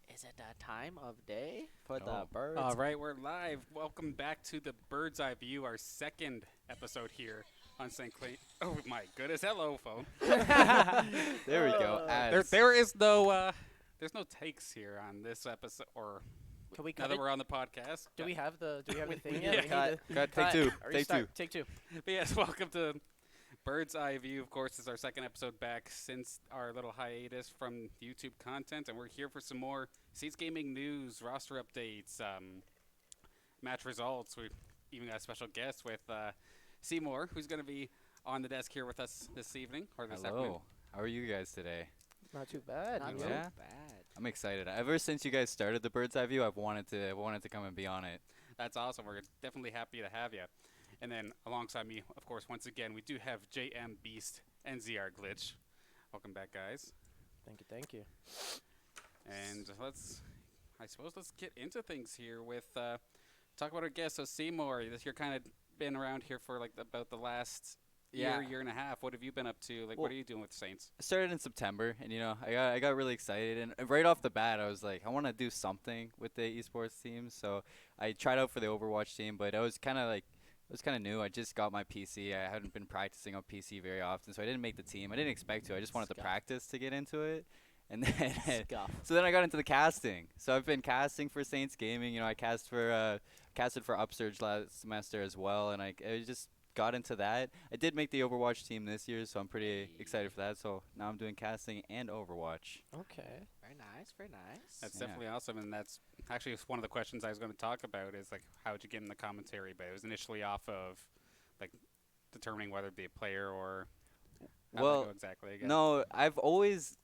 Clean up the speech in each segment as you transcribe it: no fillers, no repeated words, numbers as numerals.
Is it that time of day for the Oh. birds? All right, we're live. Welcome back to the Bird's Eye View, our second episode here on St. Clair. Oh my goodness, hello, phone. There we go. There is no, there's no takes here on this episode, or Can we now cut that it? we're on the podcast. Do we have the thing Yeah. yet? We Cut. need to Got take cut. two. Or Take restart. two. Take two. But yes, welcome to Bird's Eye View. Of course, it's our second episode back since our little hiatus from YouTube content, and we're here for some more Seats Gaming news, roster updates, match results. We even got a special guest with Seymour, who's going to be on the desk here with us this evening or this afternoon. Hello. How are you guys today? Not too bad. Not you too know? Yeah. bad. I'm excited. Ever since you guys started the Bird's Eye View, I've wanted to come and be on it. That's awesome. We're definitely happy to have you. And then alongside me, of course, once again, we do have JM Beast and ZR Glitch. Welcome back, guys. Thank you. Thank you. And I suppose let's get into things here with talk about our guest. So Seymour, you're kind of been around here for like about the last Yeah. year and a half. What have you been up to? Like, Well- what are you doing with Saints? I started in September, and I got really excited, and right off the bat, I was like, I want to do something with the esports team. So I tried out for the Overwatch team, but it was kind of new. I just got my PC. I hadn't been practicing on PC very often, so I didn't make the team. I didn't expect to. I just wanted to Scuff. practice to get into it, and then Scuff. so then I got into the casting. So I've been casting for Saints Gaming. I casted for Upsurge last semester as well, and I just got into that. I did make the Overwatch team this year, so I'm pretty excited for that. So now I'm doing casting and Overwatch. Okay. Very nice. Very nice. That's Yeah. definitely awesome, and that's actually one of the questions I was going to talk about is like how'd you get in the commentary? But it was initially off of like determining whether to be a player or how'd that Well, go exactly. I guess? No, I've always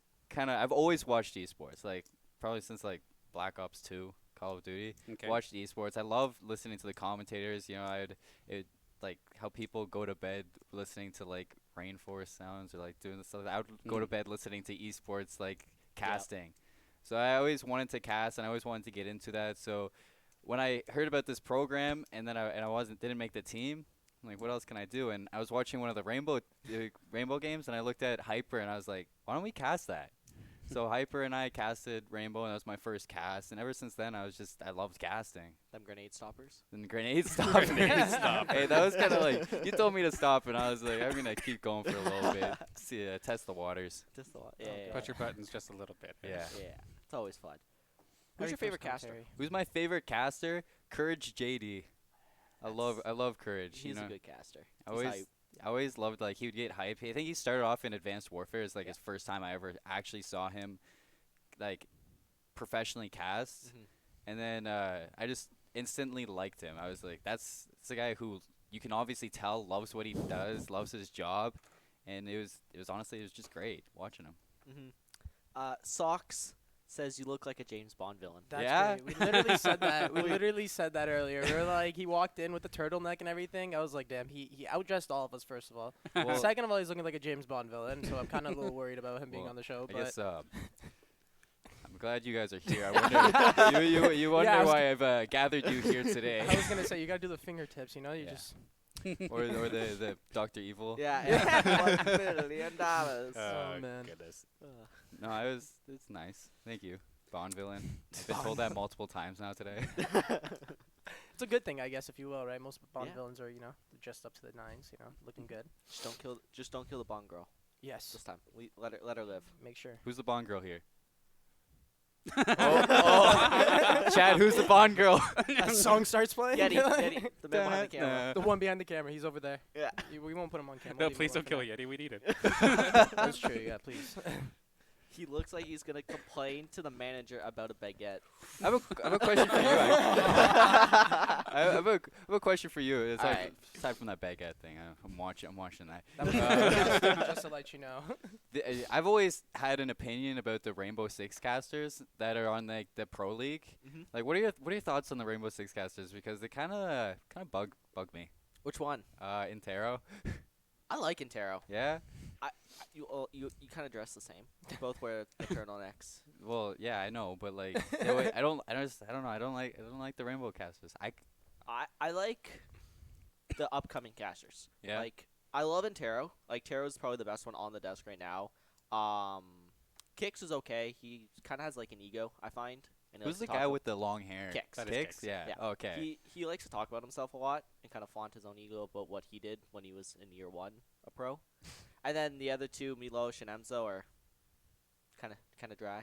watched esports, like probably since like Black Ops 2, Call of Duty. Okay. Watched esports. I love listening to the commentators. It like how people go to bed listening to like rainforest sounds or like doing the stuff. I would go to bed listening to esports like casting. So I always wanted to cast and I always wanted to get into that. So when I heard about this program and then I didn't make the team, I'm like, what else can I do? And I was watching one of the Rainbow games and I looked at Hyper and I was like, why don't we cast that? So Hyper and I casted Rainbow, and that was my first cast. And ever since then, I loved casting. Them grenade stoppers. And grenade stop. Grenade stop. Hey, that was kind of like, you told me to stop, and I was like, I'm gonna keep going for a little bit, see, test the waters. Just a lot. Oh, Yeah. God. Push your buttons just a little bit. Yeah. Yeah. It's always fun. Very Who's your first favorite caster? commentary. Who's my favorite caster? Courage JD. I love Courage. He's a good caster. I He's always, hype. I always loved like he would get hype. I think he started off in Advanced Warfare. It's like his first time I ever actually saw him, like, professionally cast. Mhm. And then I just instantly liked him. I was like, that's a guy who you can obviously tell loves what he does, loves his job, and it was honestly it was just great watching him. Socks says you look like a James Bond villain. That's Yeah? great. We literally said that. We literally said that earlier. We were like, he walked in with the turtleneck and everything. I was like, damn, he outdressed all of us, first of all. Well, Second of all, he's looking like a James Bond villain, so I'm kind of a little worried about him being Well, on the show. I But guess I'm glad you guys are here. I wonder you wonder Yeah, I was why I've gathered you here today, I was going to say, you got to do the fingertips, you know? You Yeah. just... or the Dr. Evil. Yeah. $1 billion. Oh, man. Goodness. No, it's nice. Thank you, Bond villain. I've been told that multiple times now today. It's a good thing, I guess, if you will, right? Most Bond Yeah. villains are, dressed up to the nines, looking good. Just don't kill the Bond girl Yes. this time. Let her live. Make sure. Who's the Bond girl here? Oh. Chad, who's the Bond girl? That song starts playing. Yeti, the man behind the camera. The one behind the camera. He's over there. Yeah. We won't put him on camera. No, Leave him please alone don't for kill now. Yeti. We need it. That's true. Yeah, please. He looks like he's gonna complain to the manager about a baguette. I have a question for you. I have a question for you. Aside, Alright. aside from that baguette thing, I'm watching that. That was just to let you know. I've always had an opinion about the Rainbow Six casters that are on like the pro league. Mhm. Like, what are your thoughts on the Rainbow Six casters? Because they kind of bug me. Which one? Intero, I like Intero. yeah. You kind of dress the same. They both wear the turtlenecks. Well, yeah, I know, but like, I don't know. I don't like the Rainbow casters. I like the upcoming casters. Yeah. Like I love Intero. Like Taro's probably the best one on the desk right now. Kix is okay. He kind of has like an ego, I find. And he Who's likes the to talk guy about- with the long hair? Kix. That is Kix? Kix. Yeah. Yeah. Okay. He likes to talk about himself a lot and kind of flaunt his own ego about what he did when he was in year one a pro. And then the other two, Milosh and Emzo, are kind of dry.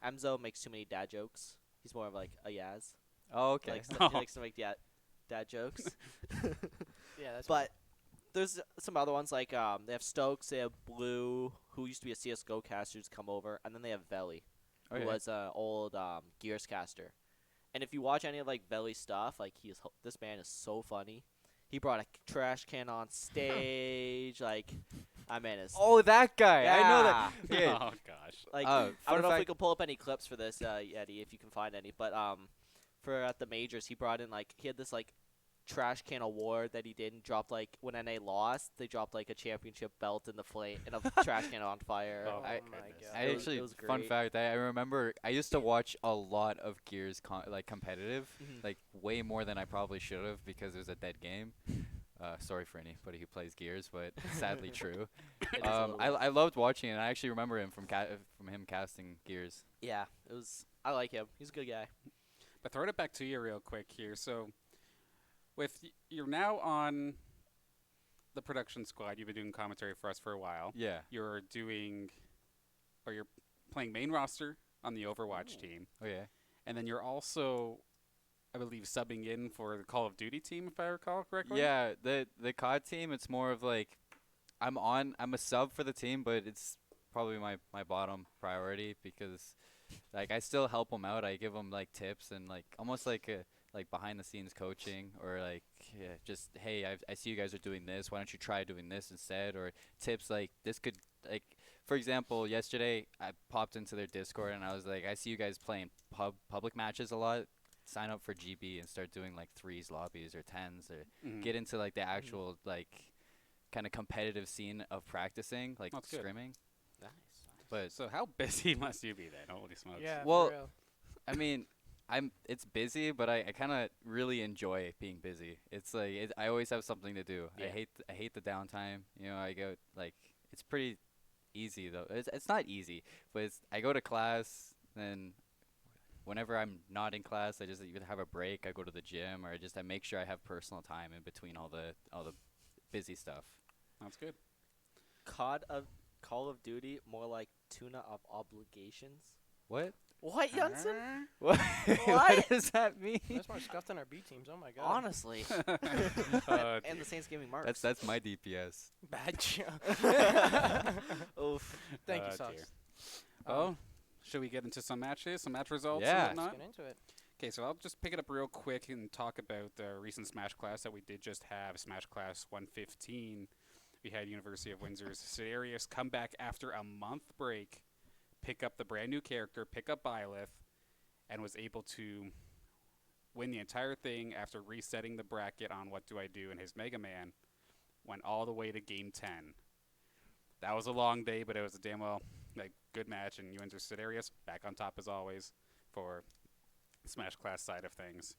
Emzo makes too many dad jokes. He's more of like a Yaz. Oh, okay. He likes to make dad jokes. Yeah, that's. But there's some other ones like they have Stokes, they have Blue, who used to be a CS:GO caster, who's come over, and then they have Veli, Okay. who was an old Gears caster. And if you watch any of like Veli's stuff, like this man is so funny. He brought a trash can on stage, like that man is. Oh, that guy. I know that. Yeah. Yeah. Oh gosh. Like Oh, I don't fun know if we fact- can pull up any clips for this, Yeti, if you can find any. But for at the majors, he brought in like he had this like trash can award that he did and dropped like when NA lost, they dropped like a championship belt in the flame in a trash can on fire. Oh, my I- goodness. God. I It was- actually, it was fun great. fact, I remember I used to watch a lot of Gears competitive, Mhm. like way more than I probably should have because it was a dead game. Sorry for anybody who plays Gears, but sadly true. It is a little rough. I loved watching it. And I actually remember him from him casting Gears. Yeah, it was. I like him. He's a good guy. But throwing it back to you real quick here. So, you're now on the production squad. You've been doing commentary for us for a while. Yeah. You're playing main roster on the Overwatch Ooh. team, Oh yeah. and then you're also, I believe, subbing in for the Call of Duty team, if I recall correctly. Yeah. The COD team, it's more of like I'm a sub for the team, but it's probably my bottom priority because like I still help them out. I give them like tips and like almost like a like behind the scenes coaching or like just hey I see you guys are doing this, why don't you try doing this instead, or tips like this could like for example yesterday I popped into their Discord and I was like I see you guys playing public matches a lot, sign up for GB and start doing like 3s lobbies or 10s or Mhm. get into like the actual like kind of competitive scene of practicing like That's good. scrimming. Nice. But So how busy must you be then? Holy smokes. Yeah. Well, for real. I mean, it's busy, but I kind of really enjoy being busy. It's like I always have something to do. Yeah. I hate the downtime. You know, I go like it's pretty easy though. It's not easy, but I go to class, then whenever I'm not in class, I just either have a break, I go to the gym, or I make sure I have personal time in between all the busy stuff. That's good. Call of Duty, more like tuna of obligations. What? What, Janssen? What? What? What does that mean? That's more scuffed than our B teams. Oh my god. Honestly. Uh, And the Saints Gaming marks. That's my DPS. Bad joke. Oof. Thank Oh, you, Socks. dear. Well, should we get into some matches, some match results Yeah. and Let's whatnot? get into it. Okay, so I'll just pick it up real quick and talk about the recent Smash Class that we did just have, Smash Class 115. We had University of Windsor's Sidarius come back after a month break, pick up the brand new character, pick up Byleth, and was able to win the entire thing after resetting the bracket on What Do I Do, and his Mega Man went all the way to Game 10. That was a long day, but it was a damn well good match, and Windsor Sidarius back on top as always for Smash Class side of things.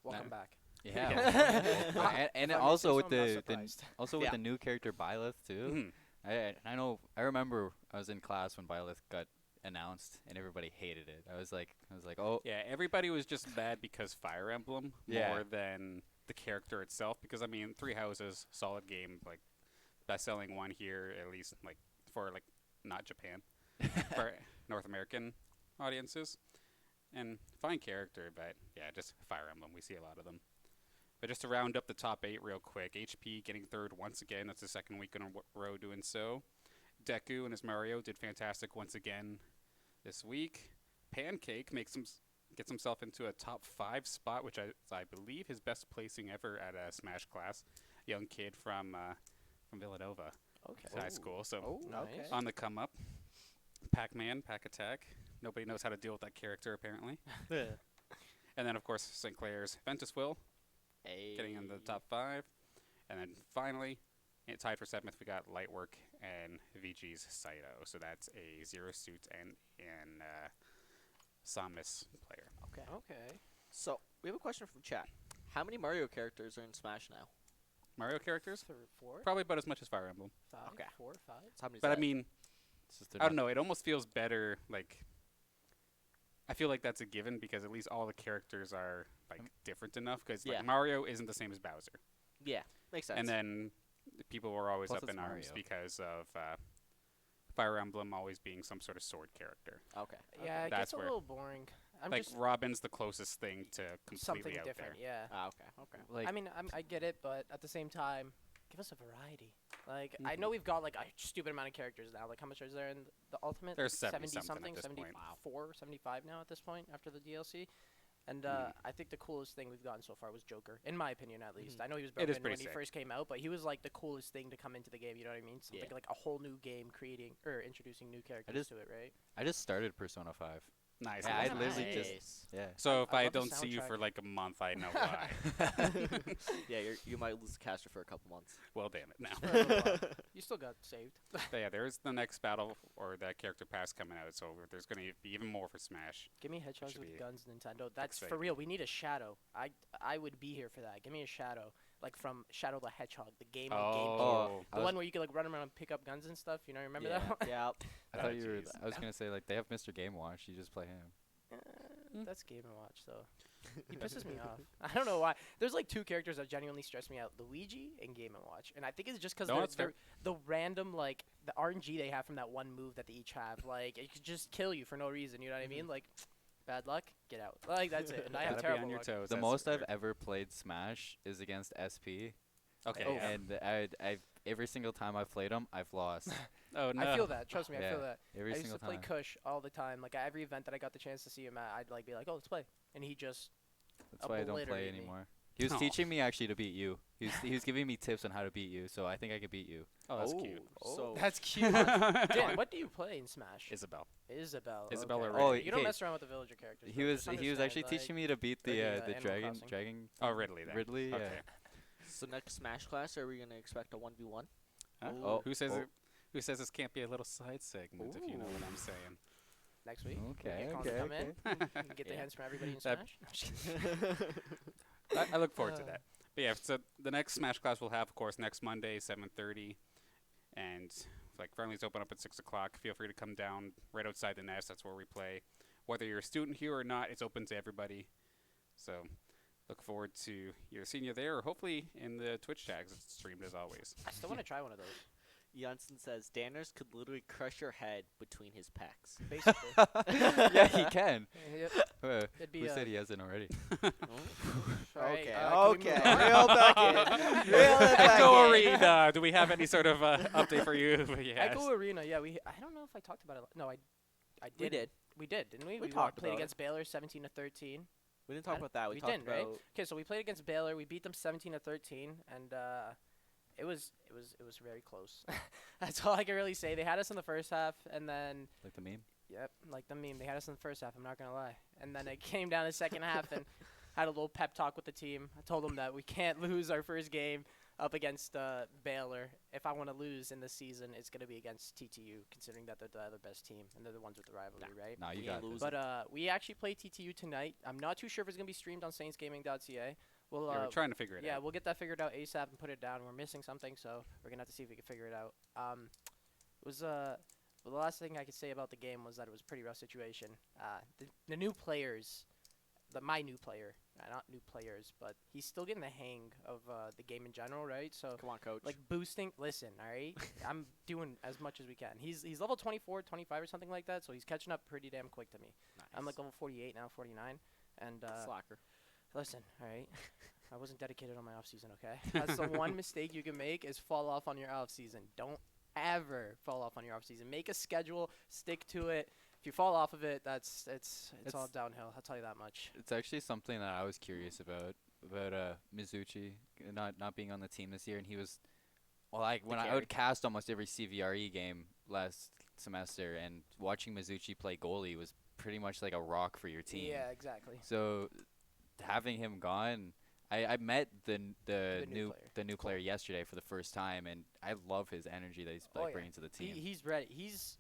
Welcome Nah. back. Yeah. and If I may also say with so, I'm not the surprised. also with Yeah. the new character Byleth too. Mhm. I know I remember I was in class when Byleth got announced and everybody hated it. I was like oh Yeah, everybody was just mad because Fire Emblem Yeah. more than the character itself. Because I mean, Three Houses, solid game, like best-selling one here at least, like for like not Japan, for North American audiences. and fine character, but yeah, just Fire Emblem. We see a lot of them. But just to round up the top 8 real quick, HP getting third once again. That's the second week in a row doing so. Deku and his Mario did fantastic once again this week. Pancake gets himself into a top 5 spot, which I believe his best placing ever at a Smash class. Young kid from Villanova Okay. High School, so Nice. on the come up. Pac-Man, Pac Attack. Nobody knows how to deal with that character apparently. And then of course Sinclair's Ventus Will getting in the top 5, and then finally, tied for 7th, we got Lightwork and VG's Saito. So that's a Zero Suit and Samus player. Okay. So we have a question from chat. How many Mario characters are in Smash now? Mario characters, 4, probably about as much as Fire Emblem. 5, Okay. 4, 5. So how many? But I mean, It's just I don't know. It almost feels better. Like, I feel like that's a given because at least all the characters are like different enough. Because Yeah. like Mario isn't the same as Bowser, yeah, makes sense. and then people were always Plus up it's in arms Mario. because of Fire Emblem always being some sort of sword character. okay. Yeah, it That's gets a where- little boring. I'm Like just Robin's the closest thing to completely something out different. there. Yeah. Ah, okay. Okay. like I mean, I get it, but at the same time, give us a variety. Like, I Mhm. know we've got like a stupid amount of characters now. Like, how much is there in the Ultimate? There's Like 70 something at this point. 74, 75 now at this point after the DLC. And Mhm. I think the coolest thing we've gotten so far was Joker, in my opinion at least. Mhm. I know he was It is broken pretty when he sick. first came out, but he was like the coolest thing to come into the game. You know what I mean? Something Yeah. like a whole new game creating or introducing new characters just- to it, right? I just started Persona 5. Nice. Yeah, I nice. literally just- Nice. Yeah. So if I I love the don't see you soundtrack. for like a month, I know why. Yeah, you might lose the caster for a couple months. Well, damn it now. For a little while. You still got saved. But yeah, there's the next battle or that character pass coming out. So there's going to be even more for Smash. Give me hedgehogs should with be guns, Nintendo. That's for exciting. real. We need a Shadow. I would be here for that. Give me a Shadow, like from Shadow the Hedgehog, the game on GameCube. Oh, I The was- one where you could like run around and pick up guns and stuff. You know, remember yeah. that one? Yeah. I Oh, thought you were. jeez. I was gonna say like they have Mr. Game Watch. You just play him. That's Game and Watch though. He pisses me off. I don't know why. There's like 2 characters that genuinely stress me out: Luigi and Game and Watch. And I think it's just because No, that's fair. the random like the RNG they have from that one move that they each have. Like it could just kill you for no reason. You know what I mean? Like bad luck, get out. Like that's it. And I have gotta be terrible on your luck. toes. The that's most for I've sure. ever played Smash is against SP. Okay. Oh. yeah. And I've every single time I've played him, I've lost. Oh no. I feel that. Trust me, I Yeah. feel that. Every I used single to play time. Kush all the time. Like at every event that I got the chance to see him at, I'd like be like, "Oh, let's play," and he just That's why I don't play obliterate me. anymore. He was Aw. teaching me actually to beat you. He was giving me tips on how to beat you, so I think I could beat you. Oh, that's cute. So that's cute. Dan, what do you play in Smash? Isabel. Isabel. Isabel okay. or Oh, Ridley. You don't okay. mess around with the villager characters. He though, was just he was actually understand, teaching like, me to beat or the Animal dragon Crossing. Oh, Ridley then. Ridley. Yeah. Okay. so next Smash class, are we gonna expect a 1v1? Huh? Oh, Who says oh. it? Who says this can't be a little side segment? If you know what I'm saying. next week. Okay, Get Cons okay, come in. You can get the Yeah. hands from everybody in That- Smash. I'm just kidding. I look forward to Uh. that. But yeah, so the next Smash class we'll have, of course, next Monday, 7:30, and like friendlies open up at 6 o'clock. Feel free to come down right outside the nest. That's where we play. Whether you're a student here or not, it's open to everybody. So look forward to either seeing you there or hopefully in the Twitch tags. It's streamed as always. I still want to try one of those. Janssen says Danners could literally crush your head between his pecs. Basically. Yeah, he can. Yep. Who It'd be said he hasn't already? Right, Okay, can we move okay. on? Reel back in. Reel it back Echo in. Arena. Do we have any sort of update for you? Yes. Echo Arena. Yeah, I don't know if I talked about it. No, I did. We did. We did, didn't we? We talked played about it. against Baylor 17-13. We didn't talk I- about that. We, we talked didn't, about right? Okay, so we played against Baylor. We beat them 17-13, and it was very close. That's all I can really say. They had us in the first half, and then Like the meme. yep, like the meme. They had us in the first half. I'm not gonna lie. And then it came down the second half, and had a little pep talk with the team. I told them that we can't lose our first game up against Baylor. If I want to lose in this season, it's gonna be against TTU, considering that they're the other best team and they're the ones with the rivalry, right? Nah, you We got ain't this. losing. But we actually play TTU tonight. I'm not too sure if it's gonna be streamed on SaintsGaming.ca. We'll Yeah, we're trying to figure it yeah, out. we'll get that figured out ASAP and put it down. We're missing something, so we're gonna have to see if we can figure it out. It was well, the last thing I could say about the game was that it was a pretty rough situation. The new players, my new player, not new players, but he's still getting the hang of the game in general, right? So Come on, coach. like boosting. Listen, all right, I'm doing as much as we can. He's level 24, 25 or something like that, so he's catching up pretty damn quick to me. Nice. I'm like level 48 now, 49. And Slacker. listen, all right. I wasn't dedicated on my off season, okay? That's the one mistake you can make is fall off on your off season. Don't ever fall off on your off season. Make a schedule, stick to it. If you fall off of it, it's all downhill. I'll tell you that much. It's actually something that I was curious about Mizuchi not being on the team this year, and he was when I would cast almost every CVRE game last semester, and watching Mizuchi play goalie was pretty much like a rock for your team. Yeah, exactly. So having him gone, I met the new player yesterday for the first time, and I love his energy that he's bringing to the team. He's ready. He's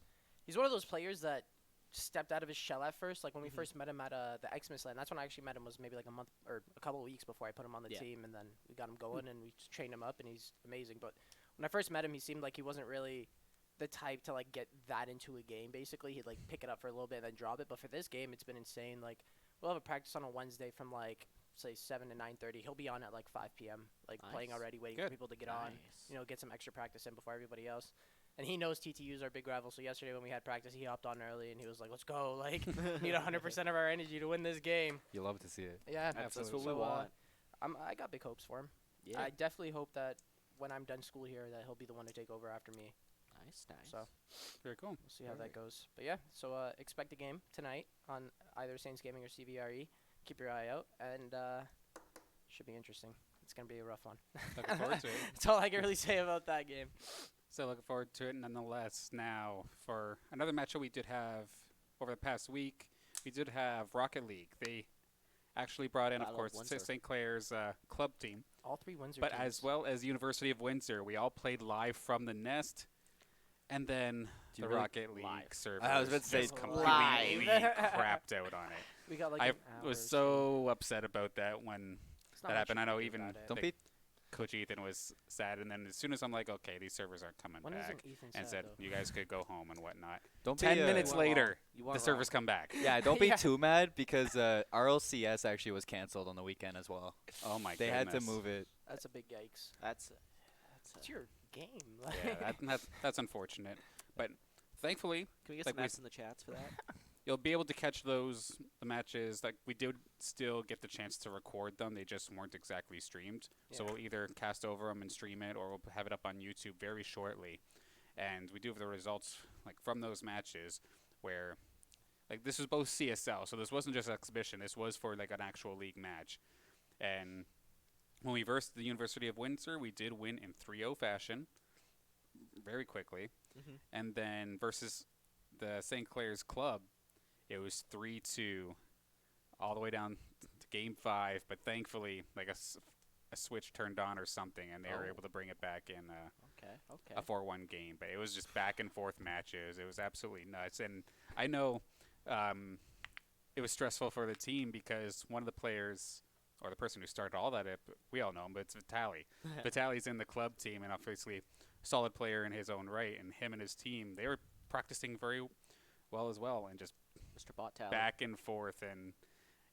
one of those players that stepped out of his shell at first. Like when we first met him at the Xmas Land, that's when I actually met him. Was maybe like a month or a couple of weeks before I put him on the team, and then we got him going and we just trained him up, and he's amazing. But when I first met him, he seemed like he wasn't really the type to like get that into a game. Basically, he'd like pick it up for a little bit and then drop it. But for this game, it's been insane. Like we'll have a practice on a Wednesday from like say 7 to 9:30. He'll be on at like 5 p.m. like playing already, waiting for people to get on. You know, get some extra practice in before everybody else. And he knows TTU's our big rival. So yesterday when we had practice, he hopped on early and he was like, "Let's go! Like, need 100% of our energy to win this game." You love to see it. Yeah, That's Absolutely. what we want. I got big hopes for him. Yeah. I definitely hope that when I'm done school here, that he'll be the one to take over after me. Nice. So Very cool. we'll see how that goes. But yeah, so expect a game tonight on either Saints Gaming or CVRE. Keep your eye out, and should be interesting. It's gonna be a rough one. Looking forward to it. That's all I can really say about that game. So looking forward to it nonetheless. Now, for another matchup we did have over the past week, we did have Rocket League. They actually brought in, Battle of of course, Windsor. St. Clair's club team, All three Windsor but teams. as well as University of Windsor. We all played live from the Nest, and then Do the you really- Rocket League Live. servers I was about to say just completely live. crapped out on it. we got like I an hour was or so upset about that when It's not that much happened. you I know can do even about it. Don't Like, be Coach Ethan was sad, and then as soon as I'm like, okay, these servers aren't coming When back, isn't Ethan and sad, said though? you guys could go home and whatnot. don't 10 be minutes You weren't later, wrong. You the weren't servers wrong. come back. Yeah, don't be Yeah. too mad because RLCS actually was canceled on the weekend as well. Oh my They goodness. had to move it. That's a big yikes. That's It's your game. Yeah, that's unfortunate. But thankfully, Can we get Like some we- ads in the chats for that? you'll be able to catch the matches. Like we did still get the chance to record them. They just weren't exactly streamed. So Yeah. we'll either cast over them and stream it, or we'll have it up on YouTube very shortly. And we do have the results like from those matches where like this was both CSL. So this wasn't just exhibition. This was for like an actual league match. And when we versed the University of Windsor, we did win in 3-0 fashion very quickly. Mhm. And then versus the St. Clair's club, it was 3-2 all the way down to game 5. But thankfully, like a switch turned on or something, and they were Oh. able to bring it back in Okay. Okay. a 4-1 game. But it was just back and forth matches. It was absolutely nuts. And I know it was stressful for the team because one of the players, or the person who started all that, we all know him, but it's Vitali. Vitali's in the club team, and obviously solid player in his own right. And him and his team, they were practicing very well as well, and just Mr. Bot Tally. back and forth. And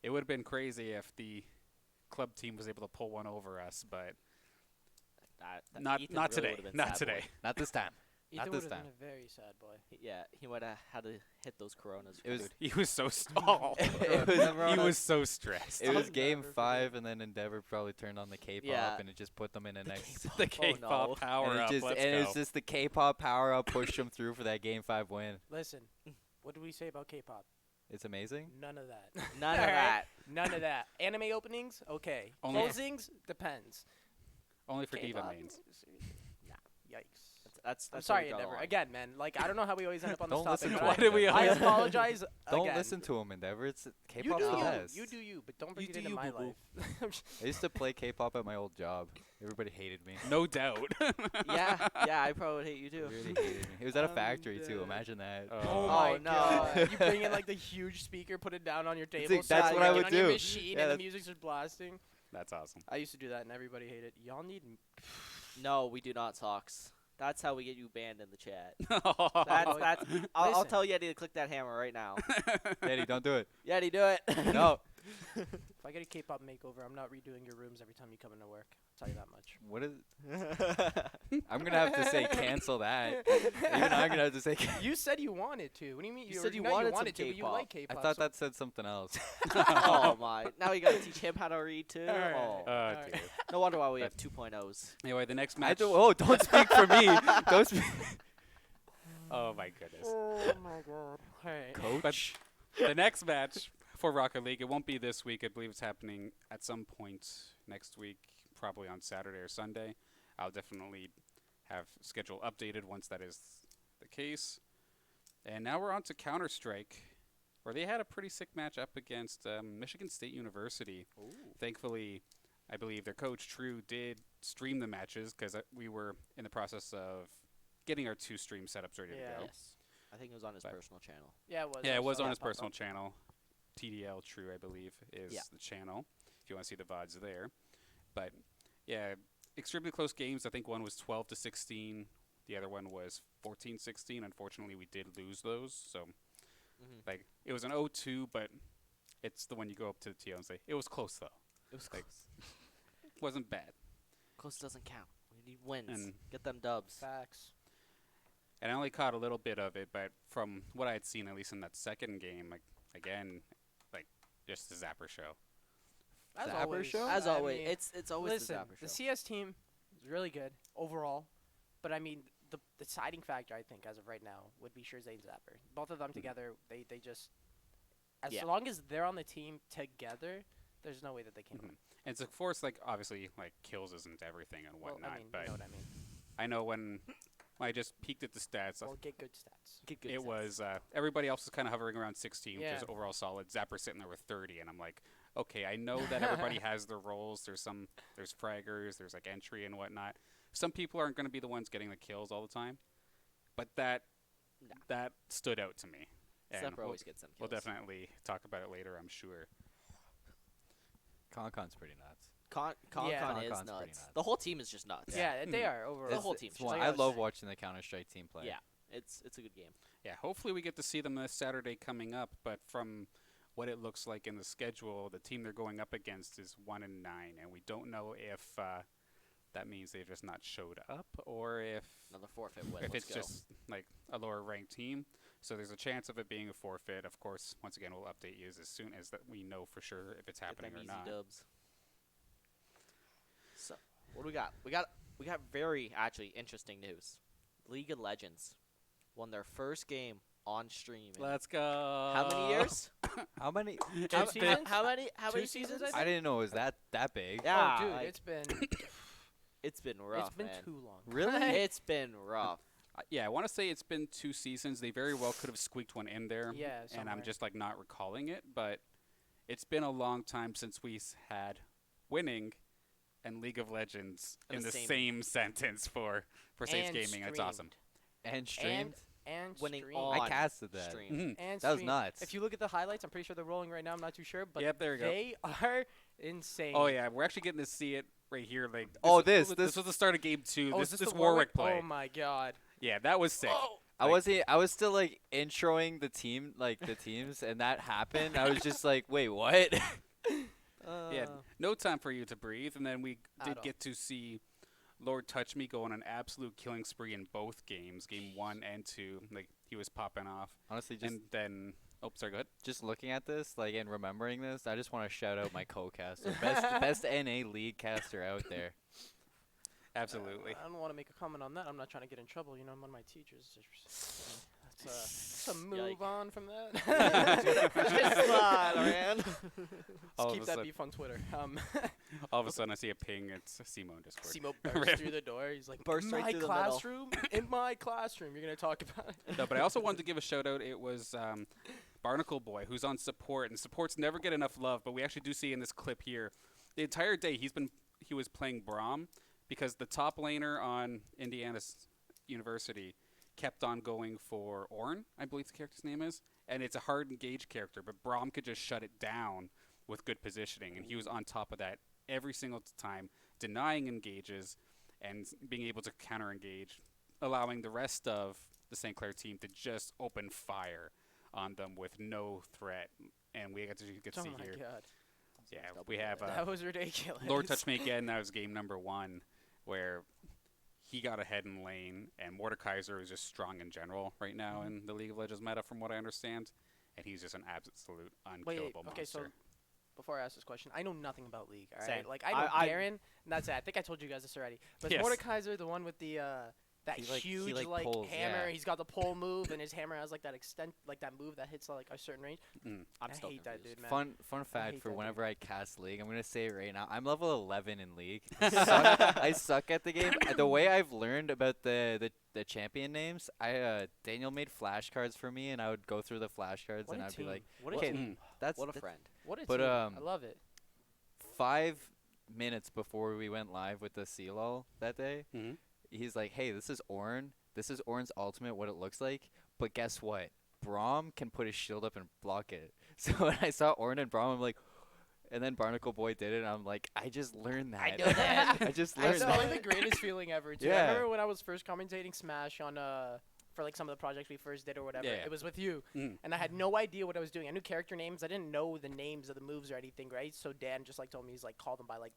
it would have been crazy if the club team was able to pull one over us, but not Ethan not really today. would've been Not sad boy. today. Not this time. Ethan this would have time. been a very sad boy. Yeah, he would have had to hit those Coronas. It was dude. He was so stalled. It was- he was so stressed. It was I'll game never 5, and then Endeavor probably turned on the K-pop, Yeah. and it just put them in the next. the Oh, K-pop no. power and up. it Let's was go. just the K-pop power up pushed them through for that game 5 win. Listen, what do we say about K-pop? It's amazing. None of that. None of Alright? that. None of that. Anime openings, okay. Only- Closings, depends. Only for Diva K-pop? mains. Seriously? Yikes. That's I'm where sorry, we draw the Endeavor. line. Again, man. Like, I don't know how we always end up on this Don't topic. listen but to Why him. did we I always- apologize. Don't again. listen to him, Endeavor. It's You K-pop's do the you. best. You do you, but don't bring You it do into you, my boo-boo. life. I used to play K-pop at my old job. Everybody hated me. No doubt. Yeah, I probably would hate you too. Really hated me. It was at a I'm factory too. dead. Imagine that. Oh. Oh Oh, my no. god! You bring in like the huge speaker, put it down on your table. That's start what I playing would on your do. machine, Yeah, and the that's- music's just blasting. That's awesome. I used to do that, and everybody hated it. Y'all need. No, we do not socks. That's how we get you banned in the chat. Oh, That's. I'll Listen. tell Yeti to click that hammer right now. Daddy, don't do it. Yeti, do it. No. If I get a K-pop makeover, I'm not redoing your rooms every time you come into work. I'll tell you that much. What is? I'm gonna have to say cancel that. Even I'm gonna have to say. You said you wanted to. What do you mean? You said you no, wanted you some wanted to, but you K-pop. like I K-pop. thought so- that said something else. Oh my! Now you gotta teach him how to read too. Alright. Oh. Alright. dear. No wonder why we have 2.0s. Anyway, the next I match. don't speak for me. Don't speak. Oh my goodness. Oh my god. All right. Coach. The next match for Rocket League, it won't be this week. I believe it's happening at some point next week, probably on Saturday or Sunday. I'll definitely have schedule updated once that is the case. And now we're on to Counter-Strike, where they had a pretty sick match up against Michigan State University. Thankfully, I believe their coach, True, did stream the matches because we were in the process of getting our 2 stream setups ready to Yeah. go. Yes. I think it was on his But- personal channel. Yeah, it was. Yeah, I it was saw on that his pop personal up. channel. TDL True, I believe, is Yeah. the channel, if you want to see the VODs there. But, yeah, extremely close games. I think one was 12-16. The other one was 14-16. Unfortunately, we did lose those. So, Mhm. like, it was an 0-2, but it's the one you go up to the TL and say, it was close, though. It was Like- close. Wasn't bad. Close doesn't count. We need wins. And- Get them dubs. Facts. And I only caught a little bit of it, but from what I had seen, at least in that second game, like, again, like, just the Zapper show. As Zapper always. show? As I always, mean, it's always listen, the Zapper show. the CS team is really good overall, but I mean the deciding factor I think as of right now would be Shirzade and Zapper. Both of them together, they just as Yeah. long as they're on the team together, there's no way that they can't win. And so, of course, like, obviously, like, kills isn't everything and Well, whatnot, I mean, but you know what I mean. I know when I just peeked at the stats, Well, get good stats. Get good it stats. was everybody else was kind of hovering around 16, Yeah. which is overall solid. Zapper sitting there with 30, and I'm like, okay, I know that everybody has their roles. There's fraggers, there's like entry and whatnot. Some people aren't going to be the ones getting the kills all the time, but that stood out to me. And Zapper always gets them we'll kills. definitely talk about it later, I'm sure. Concon's pretty nuts. Con Yeah. is Concon's nuts. pretty nuts. The whole team is just nuts. Yeah, they Mhm. are overall. The whole team's It's just one- like I us. love watching the Counter Strike team play. Yeah, it's a good game. Yeah, hopefully we get to see them this Saturday coming up. But from what it looks like in the schedule, the team they're going up against is 1-9, and we don't know if that means they've just not showed up or if Another forfeit win. if Let's it's go. just like a lower ranked team. So there's a chance of it being a forfeit. Of course, once again, we'll update you as soon as that we know for sure if it's Get happening them or easy not. dubs. So, what do we got? We got very actually interesting news. League of Legends won their first game on stream. in Let's go. how many years? How many? Two seasons? How many? How Two many seasons, seasons? I I didn't know it was that big. Yeah, oh, dude, like, it's been it's been rough, it's been man. too long. Really? It's been rough. Yeah, I want to say it's been 2 seasons. They very well could have squeaked one in there. Yeah, and I'm somewhere. just like not recalling it, but it's been a long time since we had winning and League of Legends In in the the same- same sentence for Saints And Gaming. That's awesome. And streamed. And Winning streamed. on I casted that. stream. Mhm. And That was streamed. nuts. If you look at the highlights, I'm pretty sure they're rolling right now. I'm not too sure, but Yep, there you go. they are insane. Oh yeah, we're actually getting to see it right here. Like Oh, this this- was the start of game 2. Oh, this is this the Warwick play. Oh my god. Yeah, that was sick. Oh, I Like- wasn't. I was still like introing the team, like the teams, and that happened. I was just like, wait, what? Yeah, no time for you to breathe. And then we At did all. get to see Lord Touch Me go on an absolute killing spree in both games, game 1 and 2. Like he was popping off. Honestly, just And then, oh, sorry, go ahead. just looking at this, like, and remembering this, I just want to shout out my co-caster, best NA league caster out there. Absolutely. I don't want to make a comment on that. I'm not trying to get in trouble. You know, I'm one of my teachers. Let's move Yike. on from that. Just slide, man. All Let's of keep a that sudden- beef on Twitter. All of a sudden, I see a ping. It's Simo in Discord. Simo bursts through the door. He's like, Burst in right my through the middle." classroom? In my classroom. You're going to talk about it? No, but I also wanted to give a shout out. It was Barnacle Boy, who's on support, and supports never get enough love. But we actually do see in this clip here, the entire day he was playing Braum because the top laner on Indiana University kept on going for Ornn, I believe the character's name is, and it's a hard engage character, but Braum could just shut it down with good positioning, and he was on top of that every single time, denying engages and being able to counter engage, allowing the rest of the St. Clair team to just open fire on them with no threat. And we get to Oh see my here. god. Yeah, Double we have kill. That was ridiculous. Lord Touch Me again. That was game number 1, where he got ahead in lane, and Mordekaiser is just strong in general right now in the League of Legends meta, from what I understand. And he's just an absolute unkillable okay, so monster. before I ask this question, I know nothing about League. All right, Same. like I know I- Garen, and that's it. I think I told you guys this already. But Yes. Mordekaiser, the one with the that He huge pulls, hammer. yeah. He's got the pole move, and his hammer has like that extent, like that move that hits like a certain range. I'm I still hate that confused. dude, man. Fun fact hate for that whenever I cast League, I'm gonna say it right now. I'm level 11 in League. I suck at the game. The way I've learned about the champion names, Daniel made flashcards for me, and I would go through the flashcards, What and a I'd be team. like, What a okay, team. that's What a th- friend. What a but, team. I um, love it. 5 minutes before we went live with the CLOL that day. Mm-hmm. He's like, hey, this is Ornn. This is Ornn's ultimate, what it looks like. But guess what? Braum can put his shield up and block it. So when I saw Ornn and Braum, I'm like, and then Barnacle Boy did it, and I'm like, I just learned that. I know that. I just That's learned probably that. the greatest feeling ever, too. I Yeah. remember when I was first commentating Smash on for like some of the projects we first did or whatever. Yeah. It was with you, Mm. and I had no idea what I was doing. I knew character names. I didn't know the names of the moves or anything, right? So Dan just like told me he's like call them by like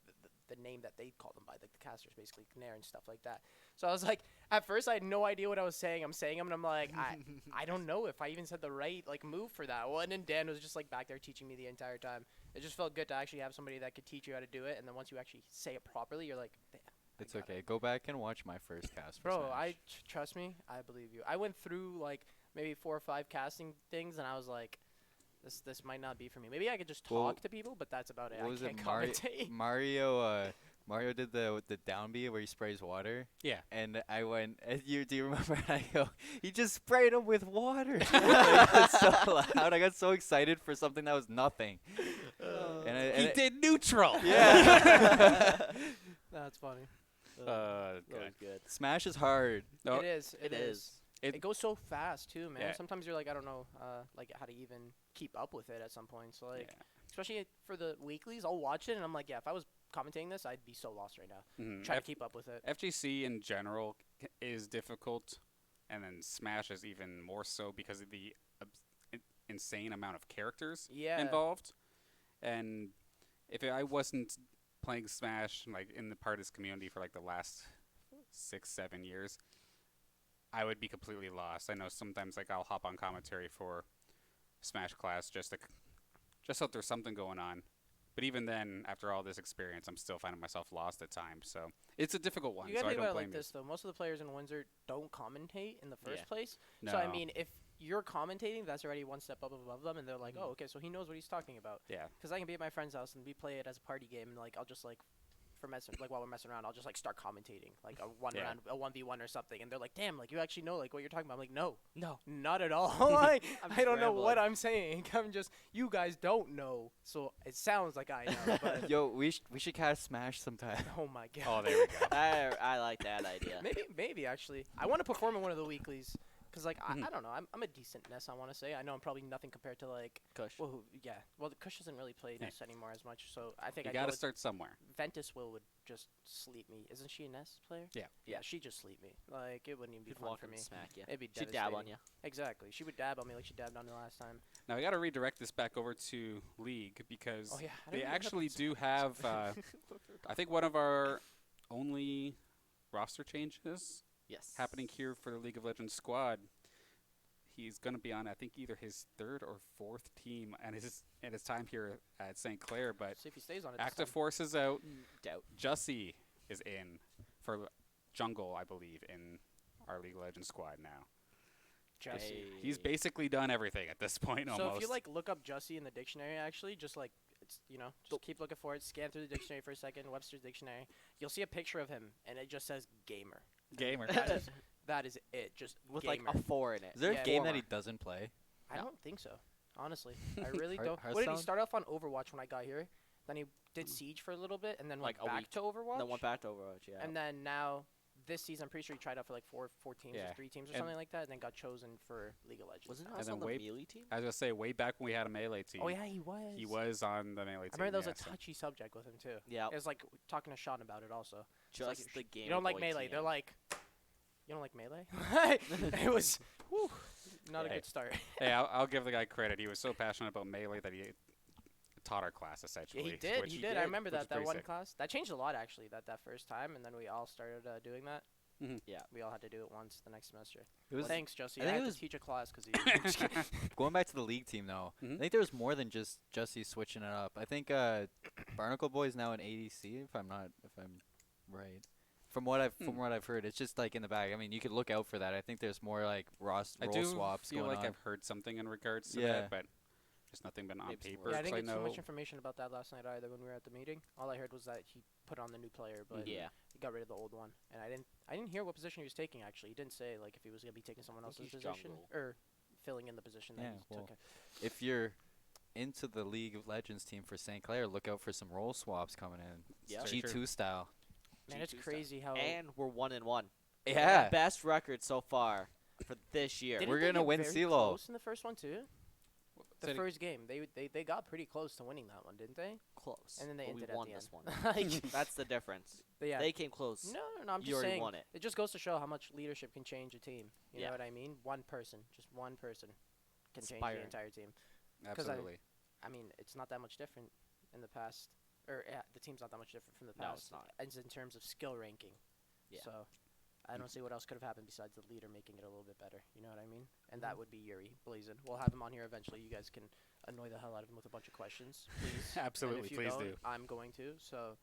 the name that they call them by, like the casters basically, Nair and stuff like that. So I was like, at first I had no idea what I was saying. I'm saying them, and I'm like, I don't know if I even said the right like move for that one. And Dan was just like back there teaching me the entire time. It just felt good to actually have somebody that could teach you how to do it, and then once you actually say it properly, you're like, damn. It's I got it. okay. Go back and watch my first cast. For Bro, Smash. trust me, I believe you. I went through like maybe 4 or 5 casting things, and I was like, this might not be for me. Maybe I could just talk Well, to people, but that's about it. what I was can't it, commentate. Mario did the down B where he sprays water. Yeah. And I went, do you remember? And I go, he just sprayed him with water. I got so loud. I got so excited for something that was nothing. He did neutral. Yeah. That's funny. That God. was good. Smash is hard. No, It is. It is. It- It goes so fast too, man. Yeah. Sometimes you're like, I don't know, like how to even keep up with it at some point. So like, especially for the weeklies, I'll watch it and I'm like, yeah, if I was commentating this, I'd be so lost right now. Mhm. Trying to keep up with it. FGC in general is difficult, and then Smash is even more so because of the insane amount of characters Yeah. involved. And if I wasn't playing Smash like in the part of this community for like the last 6-7 years, I would be completely lost. I know sometimes like I'll hop on commentary for Smash Class just so there's something going on. But even then, after all this experience, I'm still finding myself lost at times. So it's a difficult one. You gotta so I think don't about it blame like this though. Most of the players in Windsor don't commentate in the first Yeah. place. you. So I No. mean, if you're commentating, that's already one step up above them, and they're like, Mhm. oh, okay, so he knows what he's talking about. Yeah. Because I can be at my friend's house and we play it as a party game, and like I'll just like, for messing like while we're messing around, I'll just like start commentating like a Yeah. round, a 1v1 or something, and they're like, damn, like you actually know like what you're talking about. I'm like, no, No. not at all. Like, I'm I don't know what rambling. I'm saying. I'm just you guys don't know, so it sounds like I know. But Yo, we should cast Smash sometime. oh my god. Oh, there we go. I like that idea. Maybe actually, I want to perform in one of the weeklies, cause like Mhm. I don't know, I'm a decent Ness. I want to say I know I'm probably nothing compared to like Kush. well the Kush doesn't really play Yeah. Ness anymore as much, so I think You I got to start somewhere. Ventus would just sleep me. Isn't she a Ness player? Yeah. Yeah, she'd just sleep me. Like it wouldn't even be She'd fun walk for and me. smack you. It'd be She'd dab on devastating. you. Exactly. She would dab on me like she dabbed on me last time. Now we got to redirect this back over to League because Oh yeah. I they didn't even actually know do have. I think one of our only roster changes Yes. happening here for the League of Legends squad. He's going to be on, I think, either his 3rd or 4th team and his time here at St. Clair. But See if he stays on it. this Active time. Force is out. Doubt. Jussie is in for jungle, I believe, in our League of Legends squad now. Jussie. He's basically done everything at this point So almost. if you like look up Jussie in the dictionary, actually, just like it's just keep looking for it. Scan through the dictionary for a second, Webster's dictionary. You'll see a picture of him, and it just says gamer. gamer. That is it. Just With gamer. like a 4 in it. Is there Yeah, a game that former. he doesn't play? I don't think so. Honestly, I really Heart- don't. What did he Hearthstone? start off on Overwatch when I got here? Then he did Siege for a little bit, and then Like went a back week. to Overwatch. Then went back to Overwatch, yeah. And then now this season, I'm pretty sure he tried out for like four teams Yeah. or 3 teams or And- something like that, and then got chosen for League of Legends. Wasn't he And also then on the way- Melee team? I was going to say, way back when we had a Melee team. Oh yeah, he was. He was on the Melee I team. remember that was yeah, a so- touchy subject with him too. Yeah. It was like talking to Sean about it also. like Just the game. You don't like Melee. They're like, you don't like Melee? It was whew, not a Hey. good start. Hey, I'll give the guy credit. He was so passionate about Melee that he taught our class, essentially. Yeah, he did. which He did. I remember which is that pretty one sick. class. That changed a lot actually. That first time, and then we all started doing that. We all had to do it once the next semester. It was Thanks, Jussie. I I, think had it was- to teach a class because he. going back to the league team though. Mhm. I think there was more than just Jussie switching it up. I think Barnacle Boy's now in ADC if I'm right. From what I've heard, it's just like in the back. I mean, you could look out for that. I think there's more like role I do swaps feel going like on. I've heard something in regards to Yeah. that, but just nothing been on Maybe some paper. words. Yeah, I 'cause didn't get too know much information about that last night either when we were at the meeting. All I heard was that he put on the new player, but Yeah. he got rid of the old one. And I didn't hear what position he was taking actually. He didn't say like if he was gonna be taking someone I think else's he's position jungle. or filling in the position that Yeah, he well, took. If you're into the League of Legends team for St. Clair, look out for some role swaps coming in. Yeah. Very G2 true. style. Man, it's G2 crazy how And we're 1-1. Yeah. Best record so far for this year. Didn't We're they gonna get win very CeeLo. close in the first one too. The Said- first game, they got pretty close to winning that one, didn't they? Close. And then they but we ended at won the this end. one. Like, That's the difference. but yeah. They came close. No, I'm You just already saying. won it. It just goes to show how much leadership can change a team. You Yeah. know what I mean? One person, just one person, can change Inspiring. the entire team. Absolutely. I mean, it's not that much different in the past, or the team's not that much different from the No, past. it's not. As in terms of skill ranking. Yeah. So, I don't see what else could have happened besides the leader making it a little bit better. You know what I mean? And that would be Yuri Blazin. We'll have him on here eventually. You guys can annoy the hell out of him with a bunch of questions, please. Absolutely, And if you please don't, do. I'm going to. So,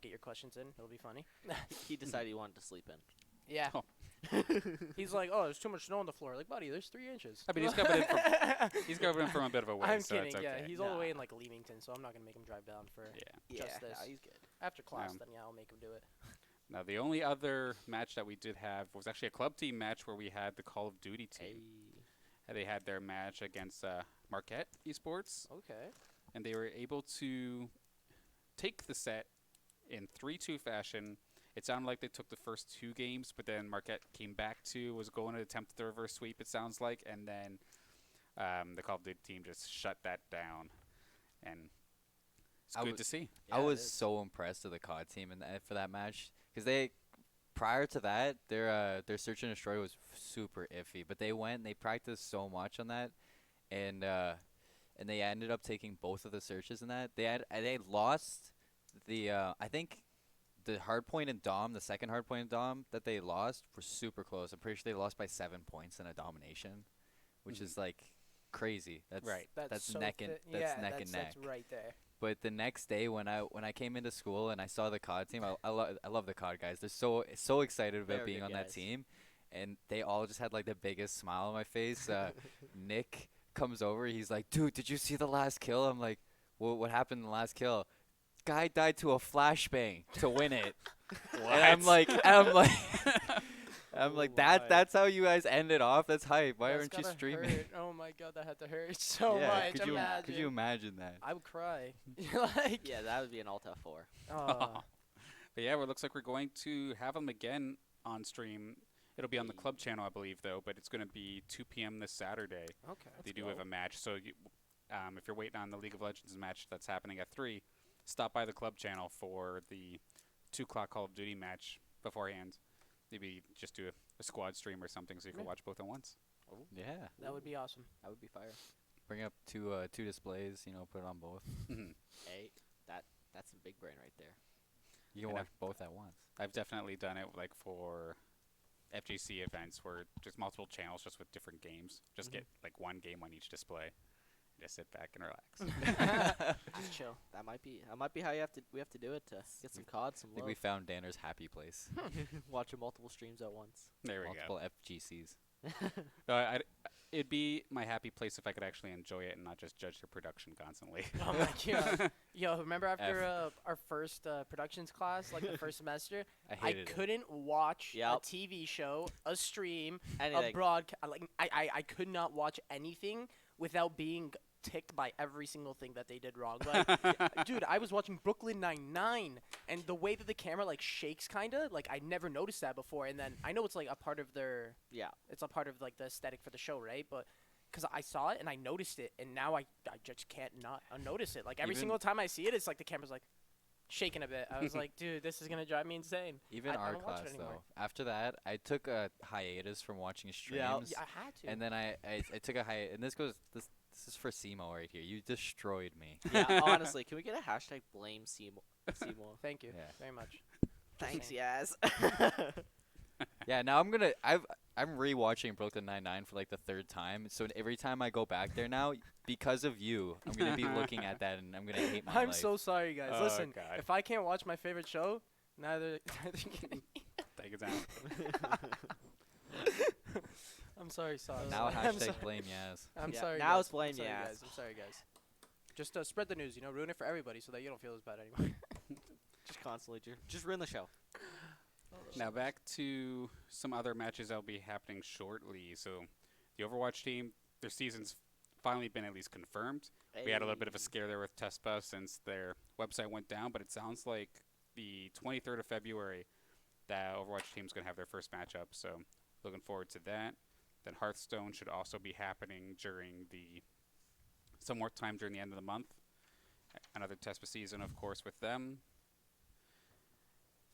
get your questions in. It'll be funny. He decided he wanted to sleep in. Yeah. Oh. He's like, oh, there's too much snow on the floor. Like, buddy, there's 3 inches. I mean, he's coming in from he's coming in from a bit of a way, I'm so kidding. it's okay. Yeah, he's all the Nah. way in like Leamington, so I'm not gonna make him drive down for Yeah. Just this. nah, he's good. after class. Um, Then yeah, I'll make him do it. Now, the only other match that we did have was actually a club team match where we had the Call of Duty team. They had their match against Marquette Esports, Okay. and they were able to take the set in 3-2 fashion. It sounded like they took the first 2 games, but then Marquette came back was going to attempt the reverse sweep, it sounds like, and then the Call of Duty team just shut that down. And it's I good was- to see. I Yeah, it was is. so impressed with the COD team for that match because they, prior to that, their search and destroy was super iffy. But they went and they practiced so much on that, and they ended up taking both of the searches in that. They lost the I think the hardpoint and Dom, the second hardpoint and Dom that they lost were super close. I'm pretty sure they lost by 7 points in a domination, which Mhm. is like crazy. That's Right. That's so neck and thi- that's yeah, neck that's, and neck. That's right there. But the next day when I came into school and I saw the COD team, I love the COD guys. They're so excited about They're being good on that guys. team, and they all just had like the biggest smile on my face. Nick comes over, he's like, "Dude, did you see the last kill?" I'm like, "What happened in the last kill?" Guy died to a flashbang to win it. And I'm like, I'm like Oh that. my. That's how you guys ended off. That's hype. Why That's aren't you gotta streaming? hurt. Oh my god, that had to hurt so Yeah, much. could you imagine that? I would cry. Like, Yeah, that would be an Alt F4. oh, But yeah, well, it looks like we're going to have them again on stream. It'll be on the club channel, I believe, though, but it's going to be 2 p.m. this Saturday. okay. They do have a match, so if you're waiting on the League of Legends match that's happening at 3, stop by the club channel for the 2 o'clock Call of Duty match beforehand. Maybe just do a squad stream or something so you can Yeah. watch both at once. Yeah. That would be awesome. That would be fire. Bring up two displays. Put it on both. Hey, that's some big brain right there. You can And watch both at once. I've definitely done it like for FGC events where there's multiple channels just with different games. Just get like one game on each display. Just sit back and relax. Just chill. That might be how we have to do it to get some COD, some I think love. we found Danner's happy place. Watching multiple streams at once. There we go. Multiple FGCs. No, it'd be my happy place if I could actually enjoy it and not just judge the production constantly. Oh my god. Yo, remember after our first productions class, like the first semester, I I hated it. couldn't watch a Yep. TV show, a stream, a Anything. broadcast. Like I could not watch anything without being ticked by every single thing that they did wrong. Like, dude, I was watching Brooklyn Nine-Nine, and the way that the camera like shakes, kinda like I never noticed that before. And then I know it's like a part of Yeah. it's a part of like the aesthetic for the show, right? But because I saw it and I noticed it, and now I just can't not unnotice it. Like every Even- single time I see it, it's like the camera's like shaking a bit. I was like, dude, this is gonna drive me insane. Even I our don't watch it class anymore. though. After that, I took a hiatus from watching streams. Yeah, I had to. And then I took a hiatus. And this is for Simo right here. You destroyed me. Yeah. Honestly, can we get a hashtag blame Seymour? Thank you Yeah. very much. Thanks, saying. Yaz. Yeah, now I'm rewatching Brooklyn Nine-Nine for like the third time. So every time I go back there now, because of you, I'm gonna be looking at that and I'm gonna hate my I'm life. so sorry, guys. Oh, Listen, God. if I can't watch my favorite show, neither can Take it down. I'm sorry, Sauce. Now I'm hashtag sorry. blame Yaz. I'm Yeah, sorry. now guys. it's blame I'm sorry, Yaz. guys. I'm sorry, guys. Just spread the news, ruin it for everybody so that you don't feel as bad anymore. Just constantly, just ruin the show. Now back to some other matches that'll be happening shortly. So the Overwatch team, their season's finally been at least confirmed. We had a little bit of a scare there with TestBus since their website went down, but it sounds like the 23rd of February that Overwatch team's going to have their first matchup. So looking forward to that. Then Hearthstone should also be happening during some more time during the end of the month. Another TestBus season, of course, with them.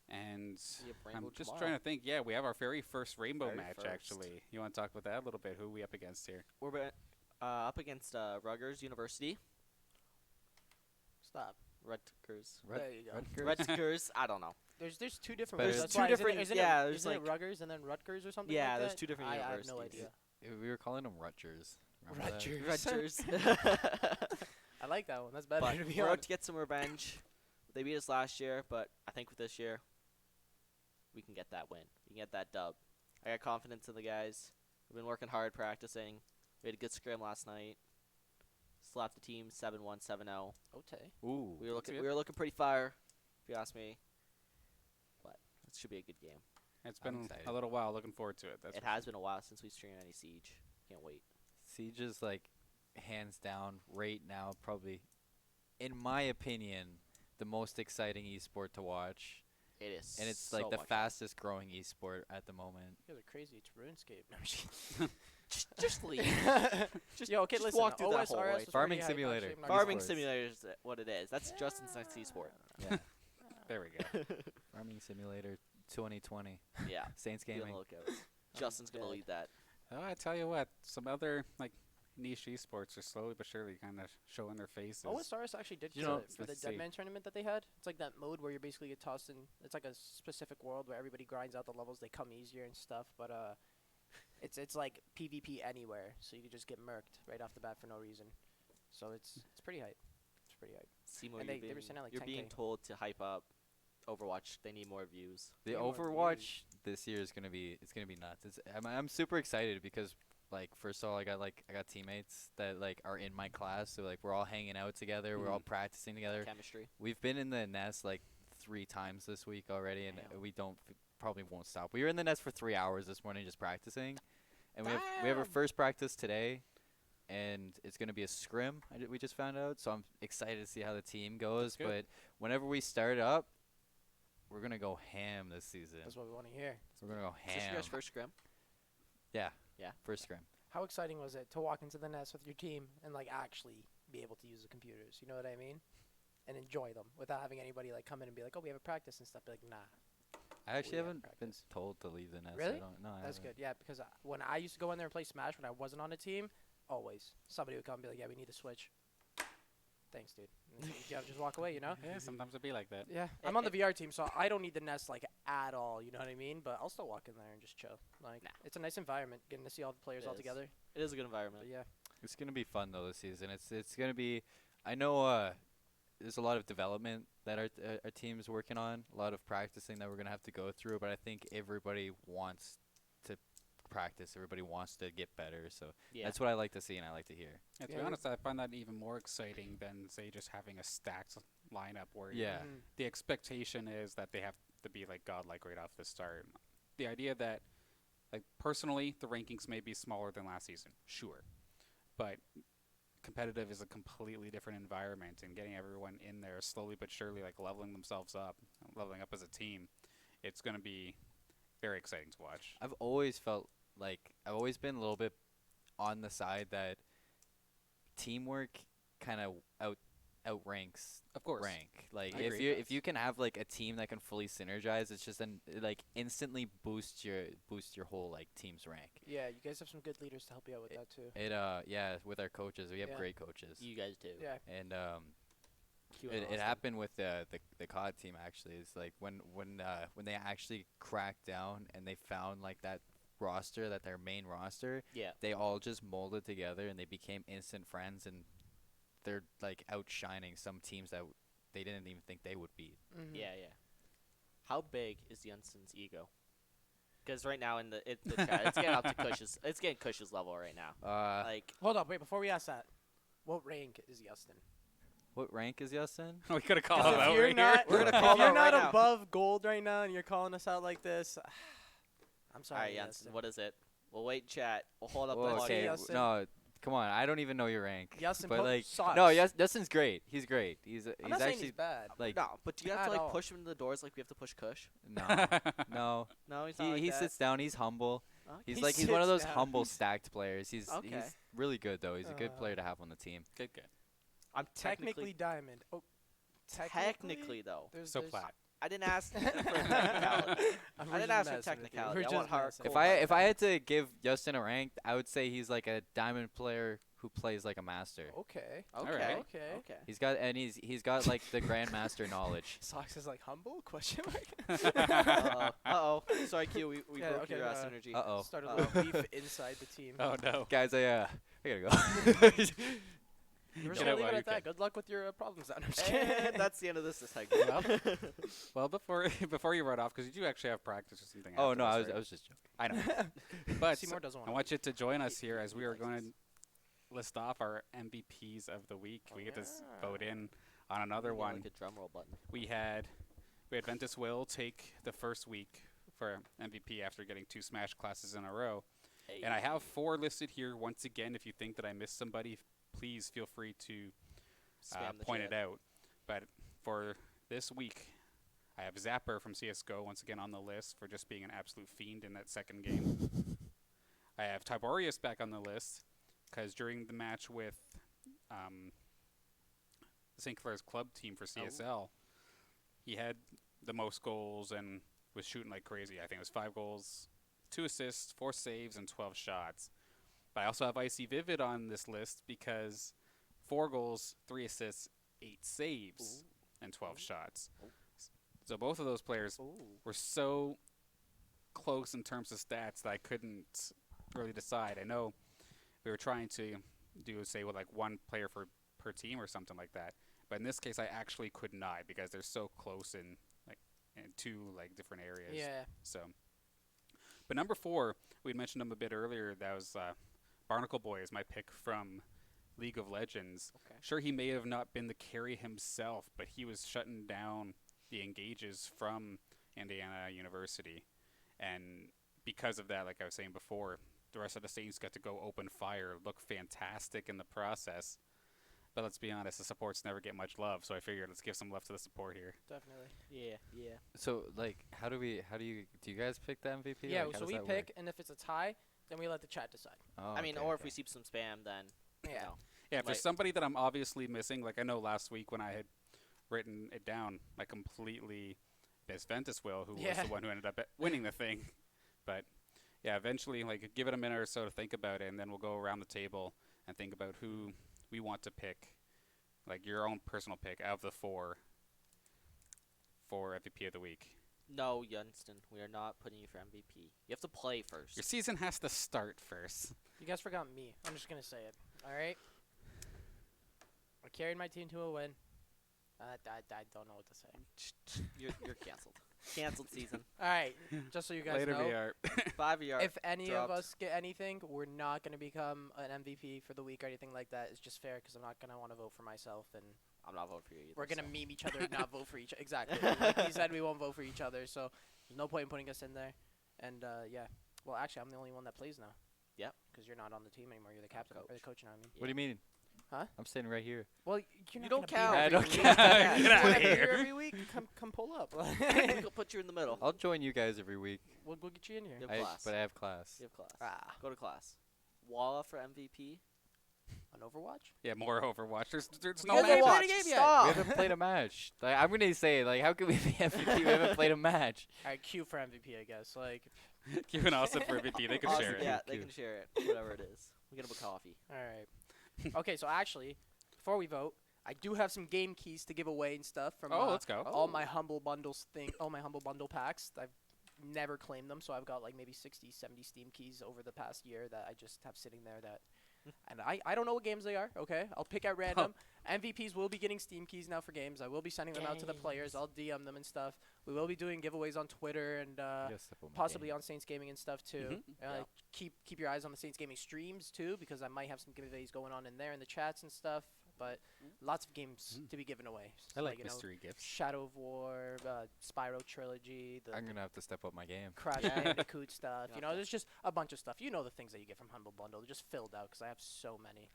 And Yep, I'm Rainbow just tomorrow. trying to think. Yeah, we have our very first Rainbow Very match, first. actually. You want to talk about that a little bit? Who are we up against here? We're up against Rutgers University. Stop. Rutgers. There you go. Rutgers? Rutgers. I don't know. There's two different better words. than- That's Two why. different- Isn't yeah, it, there's isn't it like- Rutgers and then Rutgers or something Yeah, like there's that? two different I have no universities. idea. We were calling them Rutgers. Remember that? Rutgers. Rutgers. I like that one. That's better, But to be we're out honest. to get some revenge. They beat us last year, but I think with this year, we can get that win. We can get that dub. I got confidence in the guys. We've been working hard practicing. We had a good scrim last night. Slapped the team 7-1, 7-0. Okay. Ooh. We were That's looking, good. we were looking pretty fire, if you ask me. But it should be a good game. It's I'm been excited. a little while. Looking forward to it. That's It for has sure. been a while since we've streamed any Siege. Can't wait. Siege is like hands down right now probably, in my opinion, the most exciting esport to watch, It is. and it's so like the much fun. fastest growing esport at the moment. You guys are crazy. It's RuneScape. No, I'm just kidding. Just leave. Just, Yo, okay, just listen. walk through that whole OSRS way. was Farming pretty hype, Simulator. actually, I'm not gonna Farming Esports. Simulator is what it is. That's Justin's next esport. Yeah. There we go. Farming Simulator 2020. Yeah. Saints Be on the Gaming. lookout. Justin's gonna dead. lead that. Oh, I tell you what, some other like niche esports are slowly but surely kind of showing their faces. OSRS actually did You kill know, it for the let's see. Deadman tournament that they had. It's like that mode where you basically get tossed in. It's like a specific world where everybody grinds out the levels. They come easier and stuff, but it's like PvP anywhere, so you could just get murked right off the bat for no reason. So it's pretty hype. It's pretty hype. Seymour, And you're they were being, saying like you're 10K. being told to hype up Overwatch. They need more views. The Yeah, more Overwatch this year is gonna be nuts. I'm super excited because like first of all I got teammates that like are in my class, so like we're all hanging out together, we're all practicing together. Chemistry. We've been in the nest like 3 times this week already, and Damn. we probably won't stop. We were in the nest for 3 hours this morning just practicing, and we have our Damn. first practice today, and it's gonna be a scrim. We just found out, so I'm excited to see how the team goes. good. But whenever we start up, we're gonna go ham this season. That's what we want to hear. We're gonna go Is this your ham. guys' first scrim? First scrim. How exciting was it to walk into the nest with your team and like actually be able to use the computers? You know what I mean? And enjoy them without having anybody like come in and be like, "Oh, we have a practice and stuff." Be like, "Nah, I actually have haven't been practice. told to leave the nest. Really? I don't, no, I that's haven't. good." Yeah, because when I used to go in there and play Smash when I wasn't on a team, always somebody would come and be like, "Yeah, we need to switch." Thanks, dude. And you gotta just walk away, you know? Yeah, sometimes it'd be like that. Yeah, I'm on the VR team, so I don't need the nest like at all. You know what I mean? But I'll still walk in there and just chill. Like, Nah. it's a nice environment, getting to see all the players It all is. together. It is a good environment. But yeah, It's gonna be fun though this season. It's gonna be. I know there's a lot of development that our team's working on. A lot of practicing that we're gonna have to go through. But I think everybody wants to practice. Everybody wants to get better. So Yeah. that's what I like to see and I like to hear. And to Yeah, be we- honest, I find that even more exciting than say just having a stacked lineup where Yeah. Mhm. the expectation is that they have to be like godlike right off the start. The idea that, like personally, the rankings may be smaller than last season, sure, but competitive is a completely different environment, and getting everyone in there slowly but surely, like leveling themselves up, leveling up as a team, it's going to be very exciting to watch. I've always felt like I've always been a little bit on the side that teamwork kind of outranks Of course, rank. Like I if agree. you can have like a team that can fully synergize, it's just like instantly boosts your whole like team's rank. Yeah, you guys have some good leaders to help you out with that too. It yeah, with our coaches, we have Yeah. great coaches. You guys do. Yeah, And Q and It Austin. happened with the COD team actually. It's like when they actually cracked down and they found like that roster, that their main roster, Yeah. they all just molded together and they became instant friends, and they're like outshining some teams that they didn't even think they would beat. Mhm. Yeah, yeah. How big is Jensen's ego? Because right now in the chat, it's getting up to Cush's level right now. Like, Hold up, wait. Before we ask that, what rank is Justin? What rank is Justin? We could have called 'Cause him if out you're right not, here. We're gonna if call him you're out right not now. above gold right now, and you're calling us out like this, I'm all sorry, right, Jensen, Justin. what is it? We'll wait in chat. We'll hold up Whoa, the Let's see, okay, audio. Justin. no, come on. I don't even know your rank. Justin but like, sucks. no, Justin's great. He's great. He's I'm not saying actually he's bad. like No, but do you have Not to at like all. push him into the doors like we have to push Cush? no. No, he's not He like he that. sits down. He's humble. Okay. He's He like he's one of sits those down. humble stacked players. He's Okay. really good though. He's a good player to have on the team. Good. I'm Technically diamond. Oh, technically though. So flat. I didn't ask for technicality. I'm I didn't ask for technicality. I want hardcore. If I had to give Justin a rank, I would say he's like a diamond player who plays like a master. Okay. Okay. Alright. Okay. Okay. He's got like the grandmaster knowledge. Socks is like humble? Question mark. Uh-oh. Sorry, Q. We Yeah, broke okay, your no, synergy. Uh-oh. Start a little beef inside the team. Oh no. Guys, I gotta go. We're just Get gonna out leave while it you at that. can. Good luck with your problems. I'm just kidding. And that's the end of this segment. Well, before you run off, because you do actually have practice or something. Oh after no, this, I right? was just joking. I know. But Seymour doesn't want I want you to join us here as we are going to list off our MVPs of the week. Oh, We get to yeah. vote in on another one. Like a drum roll button. We had Ventus Will take the first week for MVP after getting 2 Smash classes in a row. And I have 4 listed here. Once again, if you think that I missed somebody, please feel free to Spam the point chat. it out. But for this week, I have Zapper from CSGO once again on the list for just being an absolute fiend in that second game. I have Tiberius back on the list because during the match with St. Clair's club team for CSL, he had the most goals and was shooting like crazy. I think it was 5 goals, 2 assists, 4 saves, and 12 shots. But I also have Icy Vivid on this list because 4 goals, 3 assists, 8 saves, and 12 shots. So both of those players were so close in terms of stats that I couldn't really decide. I know we were trying to do, say, with like 1 player per team or something like that. But in this case, I actually could not because they're so close in 2 like different areas. Yeah. So, but number 4, we had mentioned him a bit earlier. That was Barnacle Boy is my pick from League of Legends. Okay. Sure, he may have not been the carry himself, but he was shutting down the engages from Indiana University, and because of that, like I was saying before, the rest of the Saints got to go open fire, look fantastic in the process. But let's be honest, the supports never get much love, so I figured let's give some love to the support here. Definitely. Yeah. So like, do you guys pick the MVP? Yeah. Like, how So does we that pick, work? and if it's a tie, then we let the chat decide. Oh, I mean, okay, or okay. if we see some spam, then Yeah. you know. Yeah, if there's Like- somebody that I'm obviously missing, like I know last week when I had written it down, I completely missed Ventus Will, who was Yeah. the one who ended up winning the thing. But yeah, eventually, like give it a minute or so to think about it, and then we'll go around the table and think about who we want to pick, like your own personal pick out of the 4 for MVP of the week. No, Yunston, we are not putting you for MVP. You have to play first. Your season has to start first. You guys forgot me. I'm just gonna say it. All right. I carried my team to a win. I don't know what to say. You're canceled. Canceled season. All right. Just so you guys Later, know, VR. 5 ER. if any dropped. of us get anything, we're not gonna become an MVP for the week or anything like that. It's just fair because I'm not gonna want to vote for myself, and I'm not voting for you either. we're gonna so. meme each other and not vote for each. Exactly. Like he said, we won't vote for each other, so there's no point in putting us in there. And yeah. Well, actually, I'm the only one that plays now. Yep. Because you're not on the team anymore. You're the captain or the coach now. I mean. What do you mean? Huh? I'm sitting right here. Well, you're You not don't gonna count. Be I here don't every count. week. Get You're outta not here. here every week. Come pull up. We'll put you in the middle. I'll join you guys every week. We'll get you in here. You have class. But I have class. You have class. Ah, Go to class. Walla for MVP. on Overwatch. Yeah, more Overwatch. There's You no guys ain't match. played a game yet. Stop. We haven't played a match. Like, I'm gonna say, like, how can we be MVP? We haven't played a match. All right, Q for MVP, I guess. Like, Give an Austin for MVP. They can Awesome, share it. Yeah, they Cute. can share it. Whatever it is. We get them a coffee. all right. Okay, so actually, before we vote, I do have some game keys to give away and stuff from let's go. all my humble bundles all my humble bundle packs. I've never claimed them, so I've got like maybe 60, 70 Steam keys over the past year that I just have sitting there that. And I don't know what games they are, okay? I'll pick at random. MVPs will be getting Steam keys now for games. I will be sending them out to the players. I'll DM them and stuff. We will be doing giveaways on Twitter and possibly on Saints Gaming and stuff too. Yeah. Keep your eyes on the Saints Gaming streams too, because I might have some giveaways going on in there in the chats and stuff. But lots of games to be given away. I like you mystery gifts. Shadow of War, Spyro Trilogy, the I'm gonna have to step up my game. Crash Yeah. Bandicoot stuff. You know, Okay. there's just a bunch of stuff. You know the things that you get from Humble Bundle. They're just filled out because I have so many.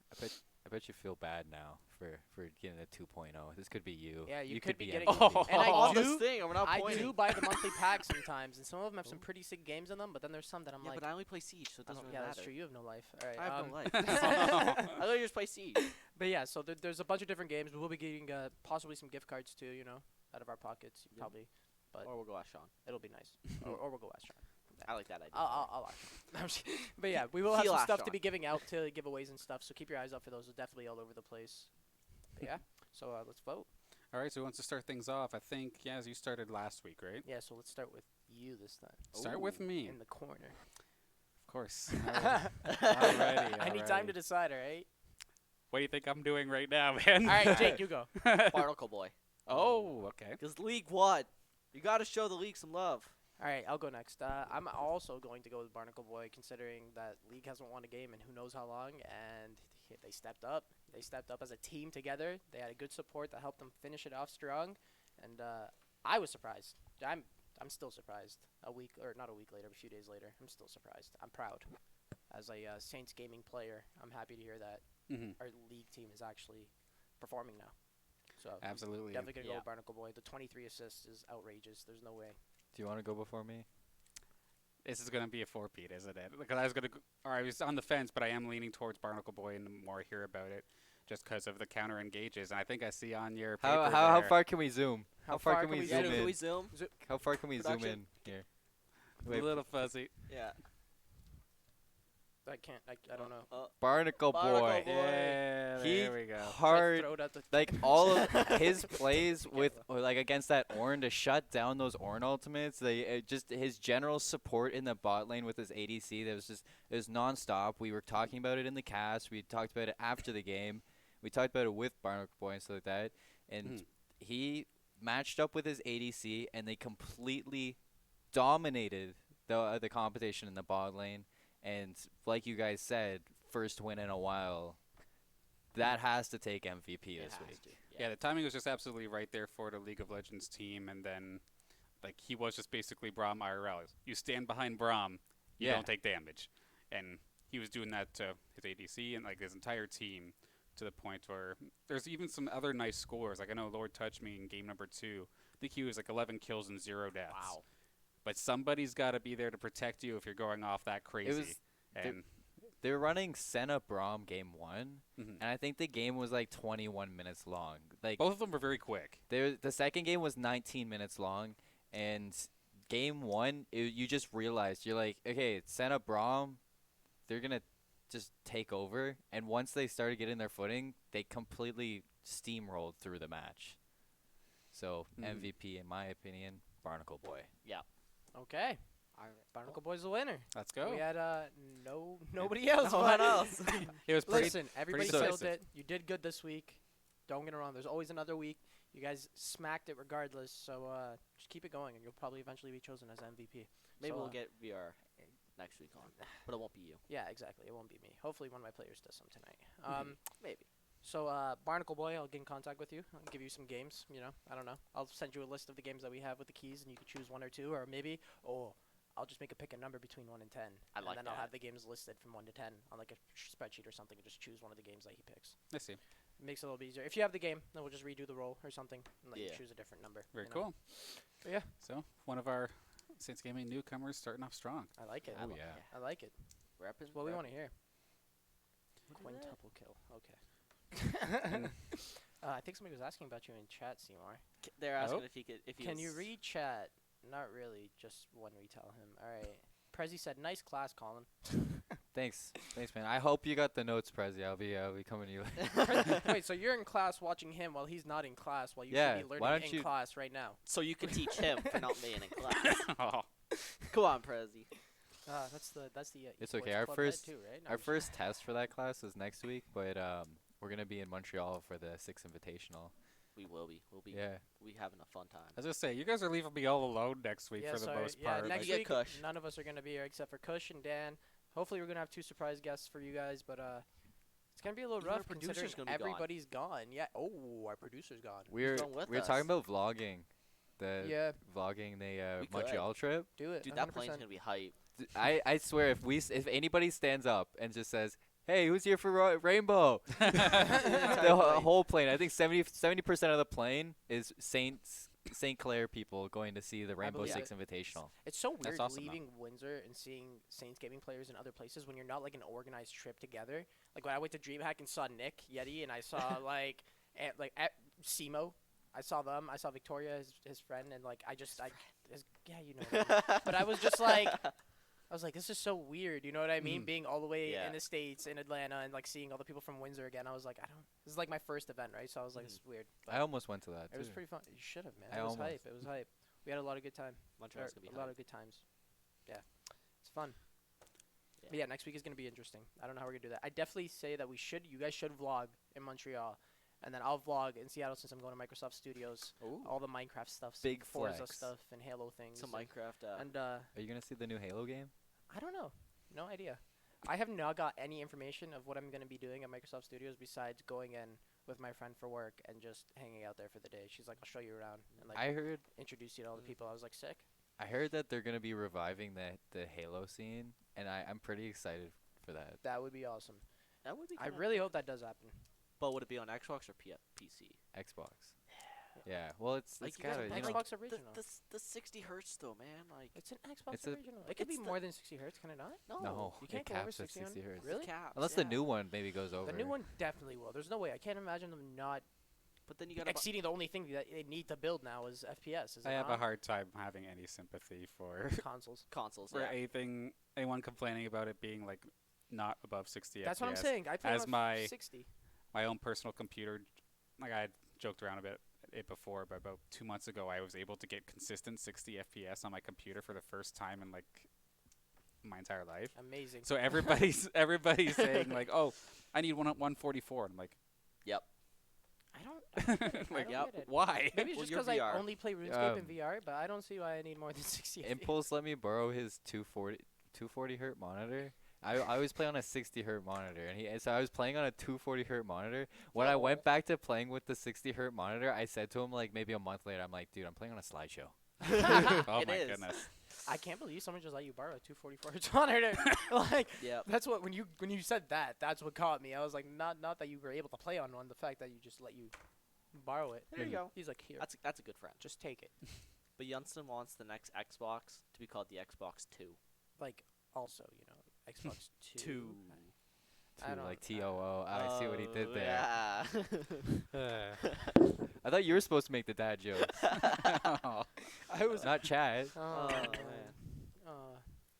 I bet you feel bad now for getting a 2.0. This could be you. Yeah, you could could be be getting- MVP. And I on do- this thing, we're not I pointing. do buy the monthly packs sometimes, and some of them have some pretty sick games in them. But then there's some that I'm Yeah, like, but I only play Siege, so it I doesn't don't- really yeah, matter. that's true. You have no life. All right. I have no life. I I thought you just play Siege. But yeah, so there's a bunch of different games. We will be getting possibly some gift cards too. You know, out of our pockets, Yeah. probably. But Or we'll go ask Sean. it'll be nice. or we'll go ask Sean. I like that idea. I'll ask him. I'm just- But yeah, we will have He'll some ask stuff to Sean. be giving out to giveaways and stuff. So keep your eyes out for those. They're definitely all over the place. But yeah. So let's vote. All right, so who wants to start things off? I think, Yaz, you started last week, right? Yeah. So let's start with you this time. Start with me. In the corner. Of course. Alrighty, I need time to alrighty. decide. All right. What do you think I'm doing right now, man? All right, Jake, you go. Barnacle Boy. Oh, okay. Because League won. You got to show the League some love. All right, I'll go next. I'm also going to go with Barnacle Boy, considering that League hasn't won a game in who knows how long, and they stepped up. They stepped up as a team together. They had a good support that helped them finish it off strong, and I was surprised. I'm still surprised. A week, or not a week later, but a few days later, I'm still surprised. I'm proud. As a Saints Gaming player, I'm happy to hear that Mm-hmm. our League team is actually performing now. So Absolutely. definitely gonna go Yeah. with Barnacle Boy. The 23 assists is outrageous. There's no way. Do you want to go before me? This is going to be a four-peat, isn't it? Because I was going to, or I was on the fence, but I am leaning towards Barnacle Boy, and the more I hear about it, just because of the counter engages. And I think I see on your paper How there far can we zoom? How far can we Yeah, zoom can in? we zoom? How far can we zoom Production? in here? a Wait, little fuzzy. Yeah. I can't. I don't know. Barnacle Barnacle Boy. Boy. Yeah, He there we go. hard. Throw it at the Like all of his plays with Camera. like against that Ornn to shut down those Ornn ultimates, they just his general support in the bot lane with his ADC that was just it was nonstop. We were talking about it in the cast. We talked about it after the game. We talked about it with Barnacle Boy and stuff like that. And he matched up with his ADC, and they completely dominated the competition in the bot lane. And like you guys said, first win in a while. That has to take MVP It this has week. to, Yeah, the timing was just absolutely right there for the League of Legends team, and then, like, he was just basically Braum IRL. You stand behind Braum, you Yeah. don't take damage, and he was doing that to his ADC and like his entire team, to the point where there's even some other nice scores. Like I know Lord Touch Me in game number 2, I think he was like 11 kills and 0 deaths. Wow. But somebody's got to be there to protect you if you're going off that crazy. was and They were running Senna Braum game 1, mhm. and I think the game was like 21 minutes long. Like both of them were very quick. the second game was 19 minutes long, and game 1 you just realized you're like, okay, Senna Braum, they're gonna just take over, and once they started getting their footing, they completely steamrolled through the match. So MVP in my opinion, Barnacle Boy. Okay. All right. Barnacle Boy's the winner. Let's go. We had nobody else. No but- one else. It was pretty. Listen, everybody pretty killed decisive. it. You did good this week. Don't get it wrong. There's always another week. You guys smacked it regardless. So just keep it going, and you'll probably eventually be chosen as MVP. Maybe So, we'll get VR next week on, but it won't be you. Yeah, exactly. It won't be me. Hopefully, one of my players does some tonight. Maybe. So Barnacle Boy, I'll get in contact with you. I'll give you some games. You know, I don't know. I'll send you a list of the games that we have with the keys, and you can choose one or two, or maybe I'll just make a pick a number between 1 and 10. I and like then I'll that. have the games listed from 1 to 10 on like a spreadsheet or something, and just choose one of the games that he picks. I see. It makes it a little bit easier. If you have the game, then we'll just redo the roll or something, and let you Yeah. choose a different number. Very you know? cool. But yeah, So one of our Saints Gaming newcomers starting off strong. I like it. I Oh, love- yeah. I like it. Reppin', It's what we reppin'. want to hear. Look at that. Quintuple kill. Okay. I think somebody was asking about you in chat, Seymour. They're asking Oh. if he could. If he Can was you read chat? Not really. Just one retell him. All right. Prezi said, "Nice class, Colin." Thanks, man. I hope you got the notes, Prezi. I'll be coming to you. Wait, so you're in class watching him while he's not in class, while you Yeah, should be why learning don't in you- class right now. So you can teach him for not being in class. Oh. Come on, Prezi. That's the It's esports okay, our club head first- too, right? No, Our I'm just- first test for that class is next week, but we're gonna be in Montreal for the 6th Invitational. We will be. We'll be. Yeah. We having a fun time. I was gonna say, you guys are leaving me all alone next week yeah, for the sorry. most Yeah, part. next You get week Kush. none of us are gonna be here except for Kush and Dan. Hopefully, we're gonna have 2 surprise guests for you guys, but it's gonna be a little Even our rough producer's considering gonna be gone. everybody's gone. Yeah. Oh, our producer's gone. We're going with we're talking us? about vlogging, the Yeah, vlogging the We could. Montreal trip. do it. Dude, that 100%. plane's gonna be hype. I swear if anybody stands up and just says, "Hey, who's here for Rainbow?" the whole plane. I think 70% of the plane is St. Clair people going to see the Rainbow believe Six it. Invitational. It's so That's weird awesome, though. leaving Windsor and seeing Saints gaming players in other places when you're not like an organized trip together. Like when I went to DreamHack and saw Nick Yeti, and I saw at Simo, I saw them. I saw Victoria, his friend, and like yeah, you know. But I was just like, this is so weird. You know what I mean? Mm. Being all the way Yeah. in the States, in Atlanta, and like seeing all the people from Windsor again. I was like, this is like my first event, right? So I was like, Mhm. this is weird. But I almost went to that. it was too. pretty fun. You should have, man. I It was almost. hype. It was hype. We had a lot of good time. Montreal's gonna be A lot hype. of good times. Yeah, it's fun. But Yeah. yeah, next week is gonna be interesting. I don't know how we're gonna do that. I definitely say that you guys should vlog in Montreal, and then I'll vlog in Seattle since I'm going to Microsoft Studios. Ooh. All the Minecraft stuff, some Big Forza flex. stuff, and Halo things. Some and- Minecraft. And Are you gonna see the new Halo game? I don't know, no idea. I have not got any information of what I'm gonna be doing at Microsoft Studios besides going in with my friend for work and just hanging out there for the day. She's like, I'll show you around and like I heard introduce you to all the people. I was like, sick. that they're gonna be reviving the Halo scene, and I'm pretty excited for that. That would be awesome. that would be. I Kinda really hope that does happen. But would it be on Xbox or PC? Xbox. Yeah. Well, it's Like, you gotta guys- you know. Xbox The, original. the 60 hertz though, man. Like It's an Xbox It's a- original. It could be it's the- more than 60 hertz, can it not? no. No, You it can't go over caps at 60 on- 60 hertz. Really? Caps, Unless the yeah. new one maybe goes over. The new one definitely will. There's no way. I can't imagine them not But then you gotta. exceeding the only thing that they need to build now is FPS. Is I it have a not? hard time having any sympathy for Consoles. consoles. for Yeah. anyone complaining about it being like not above 60 That's FPS. what I'm saying. I play As on my- 60. My own personal computer, like I had joked around a bit it before, but about 2 months ago I was able to get consistent 60 FPS on my computer for the first time in like my entire life. Amazing. So everybody's saying like, "Oh, I need 144." And I'm like, I don't get it. like, I yep. don't get it. why? Maybe it's Well, just your because I VR. only play RuneScape in Um, VR, but I don't see why I need more than 60 FPS. Impulse let me borrow his 240 hertz monitor. I always play on a 60 hertz monitor, and so I was playing on a 240 hertz monitor. When I went back to playing with the 60 hertz monitor, I said to him like maybe a month later, I'm like, dude, I'm playing on a slideshow. Oh It my is. goodness. I can't believe someone just let you borrow a 244 hertz monitor. Like, Yep. that's what when you said that, that's what caught me. I was like, not that you were able to play on one, the fact that you just let you borrow it. There you go. He's like, here, That's a good friend. just take it. But Yunston wants the next Xbox to be called the Xbox 2. Like, also, Xbox 2. Two. I don't- Like TOO. I see what he did Oh, there. Yeah. I thought you were supposed to make the dad joke, I was. not Chad. Oh, Oh, man. man.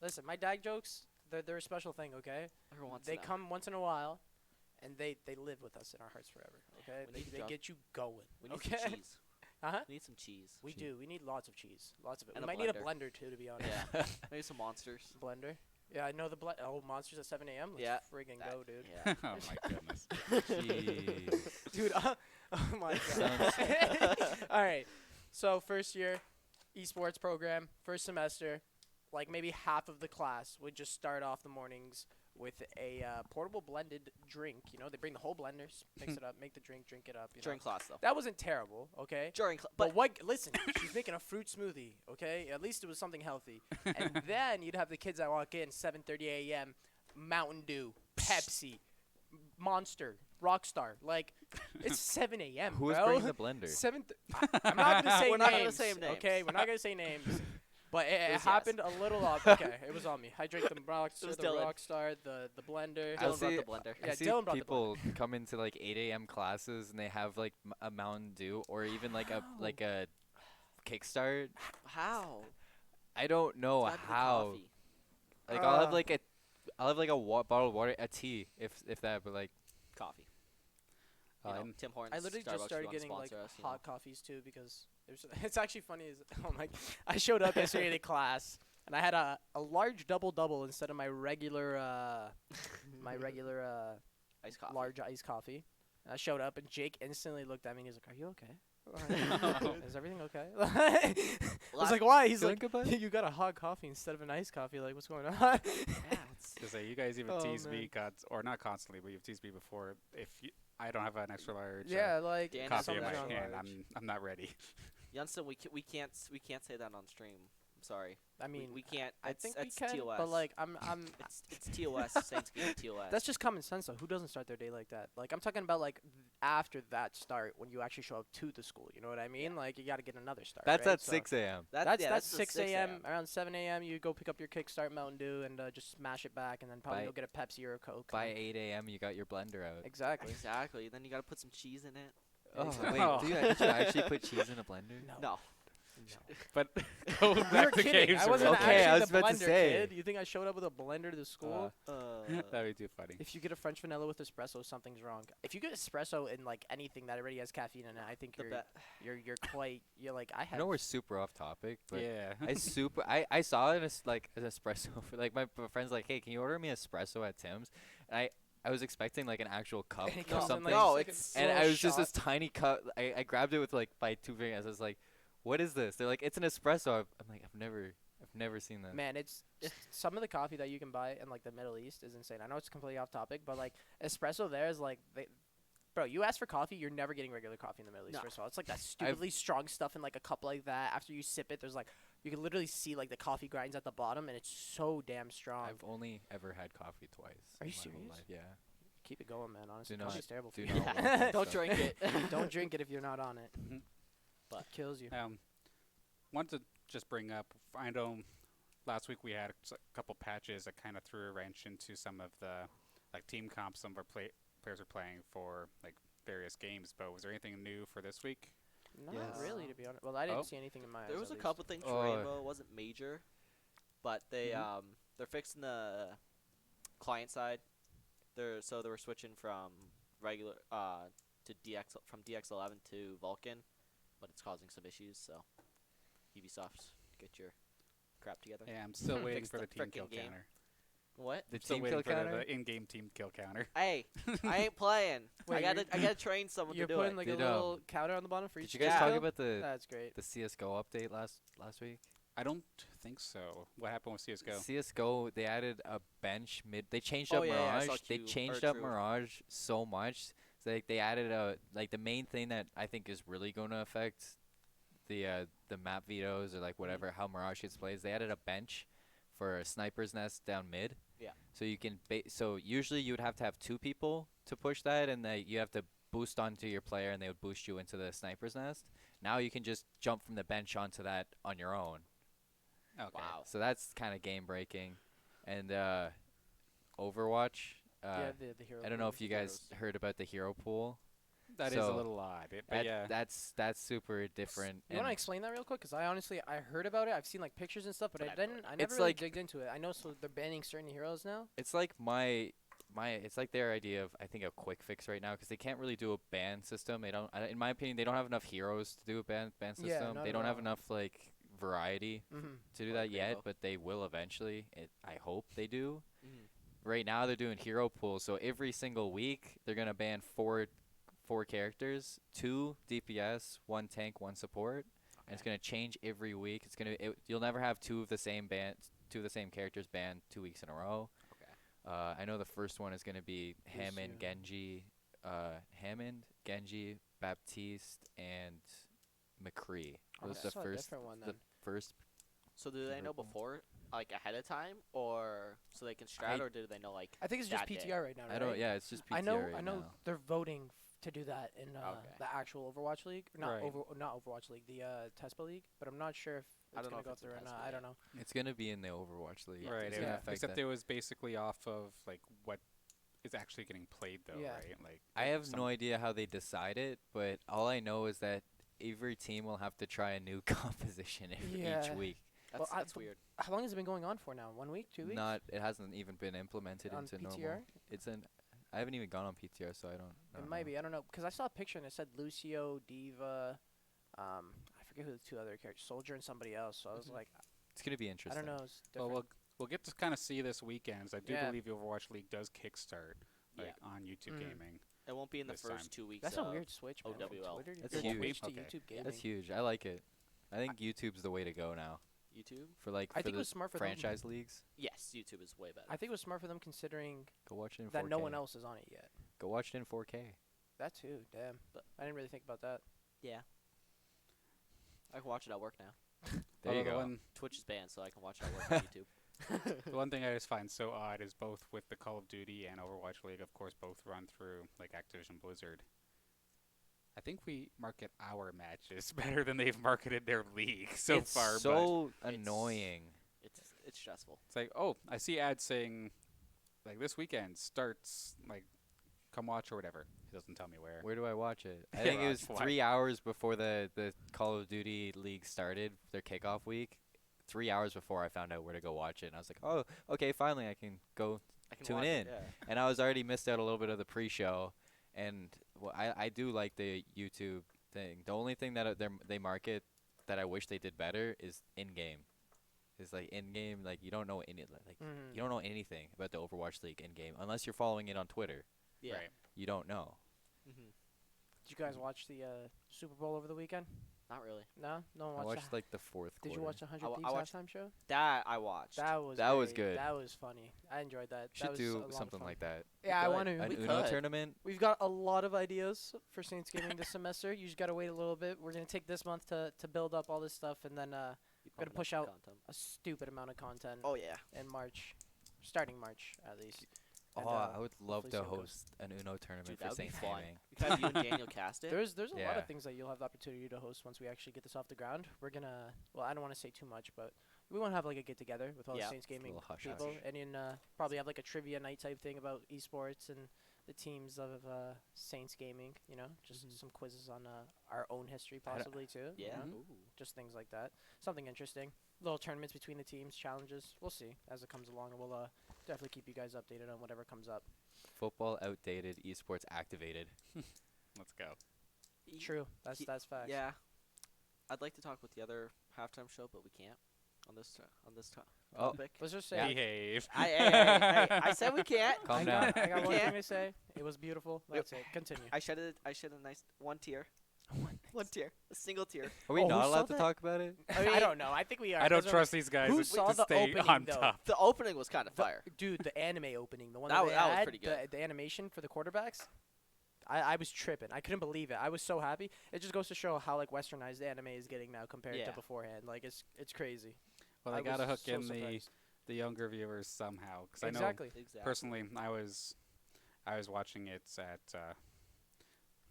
Listen, my dad jokes, they're a special thing, okay? Every once They in a- come once in a while, and they live with us in our hearts forever, okay? We need to They drop- get you going, We need okay? some cheese. Uh-huh. We need some cheese. We do. We need lots of cheese. Lots of it. And We a might need a blender. blender, too, to be honest. Yeah. Maybe some monsters. Blender. Yeah, I know the oh, Monsters at 7 a.m. Let's Yeah, friggin' That- go, dude. Yeah. Oh my goodness. Jeez. Dude, oh my god. All right. So, first year, esports program, first semester, like maybe half of the class would just start off the mornings with a portable blended drink. They bring the whole blenders, mix it up, make the drink, drink it up. During class, though. That wasn't terrible, okay? During class. But what? Listen, she's making a fruit smoothie. Okay, at least it was something healthy. And then you'd have the kids that walk in 7:30 a.m. Mountain Dew, Pepsi, Monster, Rockstar. Like it's 7 a.m. Who was bro. bringing the blender? I'm not gonna say We're names. not gonna say names. Okay, we're not gonna say names. But it was yes. happened a little off. Okay, it was on me. I drank the Rockstar, was the Dylan. Rockstar, the blender. I Dylan brought see- the blender. I Yeah, see Dylan brought the people come into like 8 a.m. classes and they have like a Mountain Dew or even like a Kickstart. How? I don't know It's gotta be the how. coffee. Like I'll have Ah. like I'll have like a bottle of water, a tea, if that, but like Coffee. You know, and Tim Hortons. I literally Starbucks, just started if you getting wanna like sponsor us, you hot coffees too because it's actually funny is oh my I showed up yesterday to class and I had a large double instead of my regular iced coffee. large iced coffee. And I showed up and Jake instantly looked at me and he was like, "Are you okay? Is everything okay?" I was like, "Why?" He's Feeling like, good, bud? "You got a hot coffee instead of an iced coffee. Like, what's going on?" Yeah, it's to say you guys even Oh, tease me, man. or not constantly, but you've teased me before. If I don't have an extra large Yeah, like Dan coffee in my something hand, large. I'm not ready. Youngstown, we can't say that on stream. I'm sorry. I mean, we can't. I It's, think we it's can, TOS. but like I'm it's TOS. Saints game TOS. that's just common sense though. Who doesn't start their day like that? Like I'm talking about like after that start when you actually show up to the school. You know what I mean? Like you got to get another start. That's right? at So 6 a.m. That's yeah, that's the 6 a.m. Around 7 a.m. You go pick up your Kickstart Mountain Dew and just smash it back, and then probably By- go get a Pepsi or a Coke. By 8 a.m. you got your blender out. Exactly. Exactly. Then you gotta put some cheese in it. Oh Exactly. wait, did you actually put cheese in a blender? No. No. But going We were back to kidding. games, I wasn't real Okay, actually I was the about to blender say. kid. You think I showed up with a blender to the school? That'd be too funny. If you get a French vanilla with espresso, something's wrong. If you get espresso in like anything that already has caffeine in it, I think The you're like I I have. know we're super off topic, but Yeah. I saw it as like an espresso for like my friend's like, hey, can you order me espresso at Tim's? And I was expecting like an actual cup And it or comes in, something. No, like, it's- And little I was just shot. this tiny cup. I grabbed it with like my 2 fingers. I was like, "What is this?" They're like, "It's an espresso." I'm like, I've never seen that. Man, it's some of the coffee that you can buy in like the Middle East is insane. I know it's completely off topic, but like espresso there is like bro, you ask for coffee, you're never getting regular coffee in the Middle East. No. First of all, it's like that stupidly strong stuff in like a cup like that. After you sip it, there's like you can literally see like the coffee grinds at the bottom, and it's so damn strong. I've only ever had coffee twice. Are in you my whole serious? life, Yeah. Keep it going, man. Honestly, Do not- coffee's terrible for do you. not want that Don't stuff. drink it. Don't drink it if you're not on it. Mhm. But- It kills you. Wanted to just bring up, I know last week we had a couple patches that kind of threw a wrench into some of the like team comps some of our players are playing for like various games, but was there anything new for this week? Not Yes. really, to be honest. Well, I didn't Oh. see anything in my eyes. There was at a least. couple things for Oh. Rainbow. It wasn't major, but Mhm. they're fixing the client side. They were switching from regular to DX11 to Vulkan, but it's causing some issues. So Ubisoft, get your crap together. Yeah, I'm still waiting Fix for the the team frickin' kill game. counter. What? The Still team waiting kill for counter. the in-game team kill counter. Hey, I ain't playing. Wait, I gotta train someone You're to do putting it. like Did, a little counter on the bottom for each. Did you guys Yeah. talk skill? about the That's great. CS:GO update last week? I don't think so. What happened with CS:GO? CS:GO, they added a bench mid. They changed Oh, up yeah, yeah, I saw Mirage. They Q, or changed up True. Mirage so much. So like they added a like the main thing that I think is really going to affect the map vetoes or like whatever how Mirage gets played. Is they added a bench for a sniper's nest down mid. Yeah. So you can so usually you would have to have 2 people to push that, and you have to boost onto your player, and they would boost you into the sniper's nest. Now you can just jump from the bench onto that on your own. Okay. Wow. So that's kind of game breaking. And Overwatch. Yeah, the hero. I don't know pool. if you guys Heroes. heard about the hero pool. That is a So, little odd. But yeah. That's super different. You want to and explain that real quick? Because I heard about it. I've seen like pictures and stuff, but But I I know didn't. I It's never really like- digged into it. I know so they're banning certain heroes now. It's like my it's like their idea of I think a quick fix right now because they can't really do a ban system. They don't. In my opinion, they don't have enough heroes to do a ban system. not They at don't have all. enough like variety Mm-hmm. to do Like that yet, Rainbow. but they will eventually. I hope they do. Mhm. Right now they're doing hero pools, so every single week they're gonna ban four characters, 2 DPS, 1 tank, 1 support, and it's gonna change every week. You'll never have two of the same characters banned 2 weeks in a row. Okay. I know the first one is gonna be Hammond, Lucio. Genji, Baptiste, and McCree. Oh, Those I are the saw a first different one the then. first. So do they know Liverpool. before, like ahead of time, or so they can strat, I- or do they know like? I think it's just that day. PTR right now. I don't. right? Yeah, it's just PTR I know. right I know now. they're voting to do that in Okay. the actual Overwatch League, not Right. not Overwatch League, the Tespa League. But I'm not sure if it's I don't know gonna if go it's in through or not. Tespa I yet. don't know. It's gonna be in the Overwatch League. Yeah, Right. It's yeah. gonna Yeah. affect Except that. it was basically off of like what is actually getting played though, Yeah. right? Like I have some- no idea how they decide it, but all I know is that every team will have to try a new composition each Yeah. week. That's, Well, that's but weird. How long has it been going on for now? 1 week, 2 weeks? Not. It hasn't even been implemented On into PTR? normal. It's an. I haven't even gone on PTR, so I don't. It might be. I don't know. Because I saw a picture and it said Lucio, Diva, I forget who the 2 other characters, Soldier and somebody else. So I was Mhm. like, It's gonna be I interesting. don't know. It's Well, different. we'll get to kind of see this weekend. I do Yeah. believe the Overwatch League does kickstart Yeah. on YouTube Mm. Gaming. It won't be in the This first time. 2 weeks. That's a of weird switch, man. From OWL. Twitter to That's from huge. Twitch to Okay. YouTube gaming. That's huge. I like it. I think YouTube's the way to go now YouTube. for like I for think it the was smart for them. franchise leagues. Yes, YouTube is way better. I think it was smart for them considering Go watch it in 4K. that no one else is on it yet. Go watch it in 4K. That too, damn. But- I didn't really think about that. Yeah. I can watch it at work now. There you Although go. The one, Twitch is banned, so I can watch it at work on YouTube. the one thing I just find so odd is both with the Call of Duty and Overwatch League, of course, both run through like Activision Blizzard. I think we market our matches better than they've marketed their league so it's far. But so It's- annoying. It's stressful. it's like, oh, I see ads saying like this weekend starts like come watch or whatever. It doesn't tell me where. Where do I watch it? I Yeah, think it was that's why. 3 hours before the Call of Duty League started, their kickoff week. 3 hours before I found out where to go watch it, and I was like, oh, okay, finally I can go. I can Tune watch in. It, yeah. And I was already missed out a little bit of the pre-show, and well, I do like the YouTube thing. The only thing that they market that I wish they did better is in-game. Is like in-game, like you don't know any like Mhm. you don't know anything about the Overwatch League in-game unless you're following it on Twitter. Yeah. Right. You don't know. hmm Did you guys watch the Super Bowl over the weekend? Not really. No, no one I watched. watched like the fourth Did quarter. you watch the 100 I wa- Thieves I watched- halftime show? That I watched. That was was great. good. That was funny. I enjoyed that. Should that was do a lot of something fun. like that. Yeah, I could. want to. An We Uno could. tournament. We've got a lot of ideas for Saints Gaming this semester. You just gotta wait a little bit. We're gonna take this month to build up all this stuff, and then Be Gotta pumping push the out- content. a stupid amount of content Oh yeah. in March, starting March at least. And, Oh, I would love hopefully to so it goes. host an Uno tournament Dude, for that would be Saints fun. Gaming. We could have you and Daniel cast it. There's a lot Yeah. of things that you'll have the opportunity to host once we actually get this off the ground. We're gonna, well, I don't want to say too much, but we want to have like a get together with all Yeah. the Saints Just a Gaming little hush people, hush. and then probably have like a trivia night type thing about esports and the teams of Saints Gaming. You know, just Mhm. some quizzes on our own history I don't- possibly too. you Yeah. know? Ooh. Just things like that. Something interesting. Little tournaments between the teams, challenges. We'll see as it comes along, and we'll definitely keep you guys updated on whatever comes up. Football outdated, esports activated. Let's go. Y- True. That's Ye- facts. Yeah. I'd like to talk with the other halftime show, but we can't on this Oh. topic. Let's just say Yeah. Behave. I said we can't. Calm I down. got, I got We one can't. thing to say. It was beautiful. That's it. Continue. I shed a nice one tier. One tier. A single tier. Are we Oh, who not saw allowed to that? talk about it? I, mean, don't know. I think we are. I don't 'cause we're trust these guys who to saw the stay opening, on though? top. The opening was kind of The- fire. Dude, the anime opening, the one That that, was- they that was had, pretty good. The animation for the quarterbacks. I was tripping. I couldn't believe it. I was so happy. It just goes to show how like westernized anime is getting now compared Yeah. to beforehand. Like it's crazy. Well, I they gotta was hook so in surprised. the younger viewers somehow. Because I know Exactly. Exactly. personally, I was watching it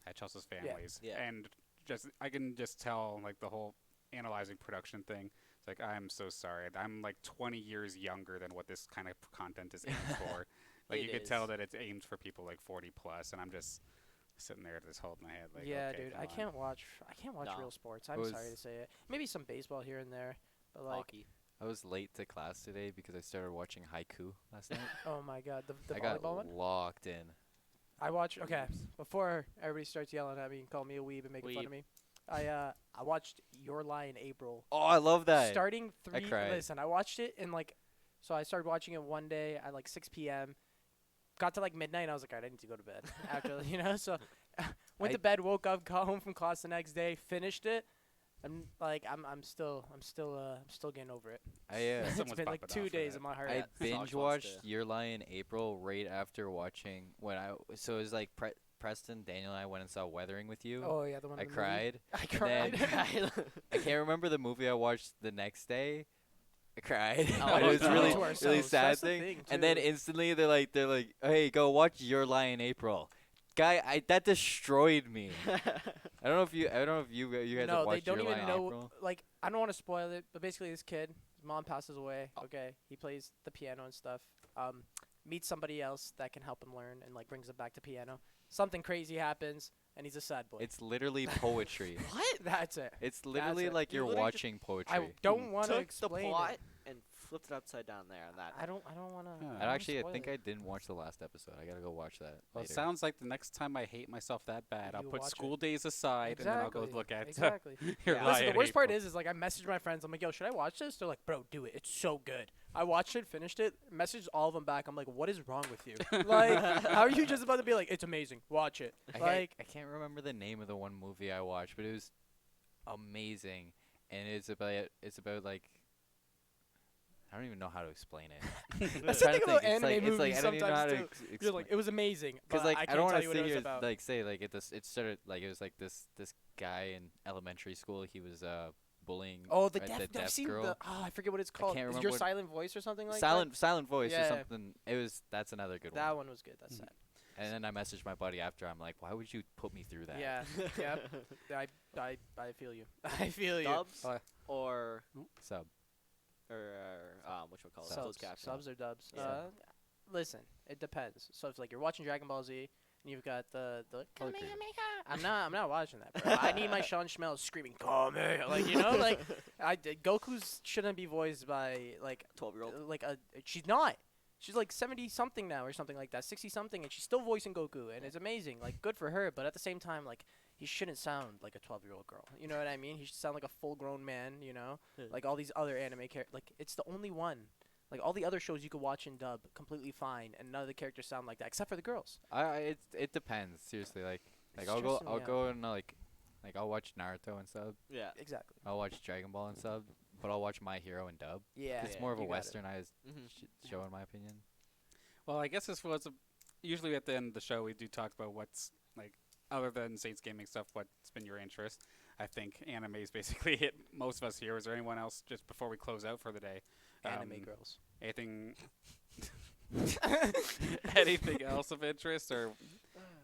at Chelsea's families, Yeah. and I can just tell like the whole analyzing production thing. It's like I'm so sorry. I'm like 20 years younger than what this kind of content is aimed for. Like It you could tell is. that it's aimed for people like 40 plus, and I'm just sitting there just holding my head like, yeah, okay, dude. come I on. can't watch. I can't watch No. real sports. I'm sorry to Was- say it. Maybe some baseball here and there, but like, Hockey. I was late to class today because I started watching Haiku last night. oh my god, the I got volleyball one. locked in. I watched. Okay, before everybody starts yelling at me and call me a weeb and making fun of Weeb. me, I watched Your Lie in April. Oh, I love that. Starting three. cried. Listen, I watched it in like, so I started watching it one day at like 6 p.m. Got to like midnight. And I was like, all right, I need to go to bed. After so went I- to bed, woke up, got home from class the next day, finished it. I'm like, I'm still getting over it. I It's Someone's been like bumping 2 off for days that. of my heart. I Yeah, Sox binge wants watched to- Your Lie in April right after watching so it was like Preston, Daniel, and I went and saw Weathering with you. Oh yeah, the one. I in the movie. cried. I then- cried. I can't remember the movie I watched the next day. I cried. Oh, it was no. really To really ourselves. sad That's the thing. thing, And then too. instantly they're like, hey, go watch Your Lie in April. Guy, that destroyed me. I don't know if you guys No, have they watched don't Your Lie even in know. April. Like, I don't want to spoil it, but basically, this kid, his mom passes away. Oh. Okay, he plays the piano and stuff. Meets somebody else that can help him learn and like brings him back to piano. Something crazy happens, and he's a sad boy. It's literally poetry. What? That's it. It's literally it. like You you're literally watching poetry. I don't want to Took the explain plot it. and flipped it upside down there on that. I don't want to. Huh. And actually, I think I didn't watch the last episode. I gotta go watch that. Well, it later. sounds like the next time I hate myself that bad, I'll You put watch school it. days aside, and then I'll go look at Exactly. your Yeah. lie Listen, the and worst part hateful. is like I messaged my friends. I'm like, yo, should I watch this? They're like, bro, do it. It's so good. I watched it, finished it, messaged all of them back. I'm like, what is wrong with you? Like, how are you just about to be like, it's amazing, watch it? Like, I can't remember the name of the one movie I watched, but it was amazing, and it's about like. I don't even know how to explain it. That's I'm the trying thing to about think. anime it's like movies I don't even know how sometimes to too. explain. you're like, it was amazing. Because but like I I can't don't tell want you to what sit it was here about. like say like it started like it was like this guy in elementary school. He was bullying. Oh, the the deaf. deaf I've seen girl. the. Oh, I forget what it's called. can't Is remember your what- silent voice or something like silent voice Yeah. or something. That's another good that? That one. one was good. That's Mhm. sad. And then I messaged my buddy after. I'm like, why would you put me through that? Yeah. Yep. I feel you. I feel you. Dubs Uh, or Sub. what you call it? Subs. Closed caption. Subs or dubs? Yeah. Listen, it depends. So if like you're watching Dragon Ball Z and you've got the Color graded. I'm not watching that, bro. I need my Sean Schmel screaming Kame, like like Goku's shouldn't be voiced by like 12-year-old. she's not. She's like 70 something now or something like that, 60 something, and she's still voicing Goku, and it's amazing. Like good for her, but at the same time, like he shouldn't sound like a 12-year-old girl. You know what I mean? He should sound like a full-grown man. You know, like all these other anime characters. Like it's the only one. Like all the other shows you could watch in dub completely fine, and none of the characters sound like that except for the girls. It depends seriously. Like It's I'll stressing me out. go and like I'll watch Naruto and sub. Yeah. Exactly. I'll watch Dragon Ball and sub, but I'll watch My Hero and dub. Yeah. It's more of a you got it. westernized Mm-hmm. show in my opinion. Well, I guess this was usually at the end of the show we do talk about what's like other than Saints gaming stuff. What's been your interest? I think anime's basically hit most of us here. Is there anyone else just before we close out for the day? Anime girls. Anything? Anything else of interest, or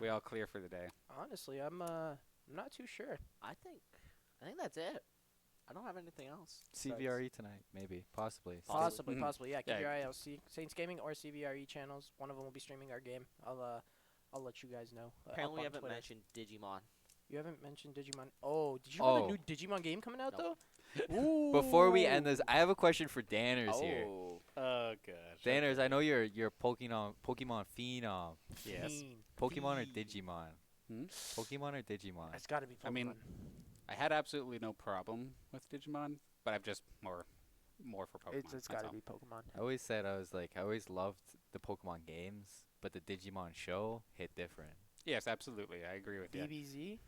we all clear for the day? Honestly, I'm not too sure. I think that's it. I don't have anything else. CVRE tonight, maybe, possibly. Possibly, Mhm. possibly. Yeah, keep Yeah. your eye out. Saints Gaming or CVRE channels. One of them will be streaming our game. I'll let you guys know. Apparently, we up on haven't Twitter. mentioned Digimon. You haven't mentioned Digimon. Oh, did you know the Oh. new Digimon game coming out Nope. though? Ooh. Before we end this, I have a question for Danners here. Oh. Oh gosh. Danners, I know you're Pokemon phenom. Yes. Fiend. Pokemon or Fiend. Digimon? Hmm? Pokemon or Digimon? It's got to be Pokemon. I mean, I had absolutely no problem with Digimon, but I've just more for Pokemon. it's that's got to all. be Pokemon. I always said I always loved the Pokemon games, but the Digimon show hit different. Yes, absolutely. I agree with you. DBZ.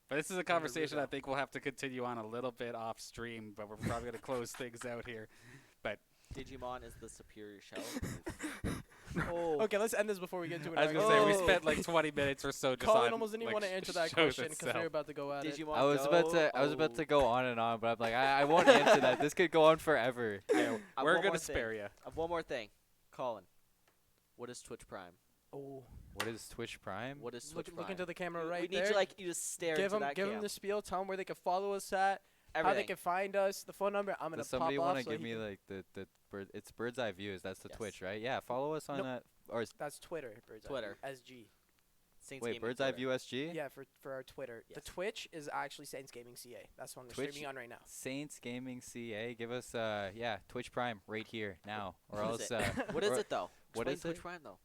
But this is a Under conversation I Rudo. think we'll have to continue on a little bit off stream, but we're probably going to close things out here. Digimon is the superior show. oh. Okay, let's end this before we get to it. I was going to say, we Oh. spent like 20 minutes or so just Colin on almost didn't even like, want to answer that shows question because we itself. were about to go at it. Digimon I was about to Go. go on and on, but I'm like I won't answer that. This could go on forever. Yeah, I've we're one going more to spare you. I have one more thing. Colin, what is Twitch Prime? Oh, What is Twitch Prime? What is look, Twitch look Prime? into the camera we right need there. you to stare give into them, that give cam. them the spiel. Tell them where they can follow us at, how Everything. they can find us, the phone number. I'm gonna Does somebody pop want off. to So give he me can- like the bird? It's Bird's Eye Views. That's the Yes. Twitch, right? Yeah. Follow us on Nope. that. Or That's Twitter. Bird's Eye Twitter. SG. Saints wait, Gaming Bird's Eye Twitter. View SG. Yeah, for our Twitter. The Yes. Twitch is actually Saints Gaming CA. That's one we're Twitch- streaming on right now. Saints Gaming CA. Give us Twitch Prime right here now, or What else is it? What is or- it though? what Explain is Twitch it? Prime though?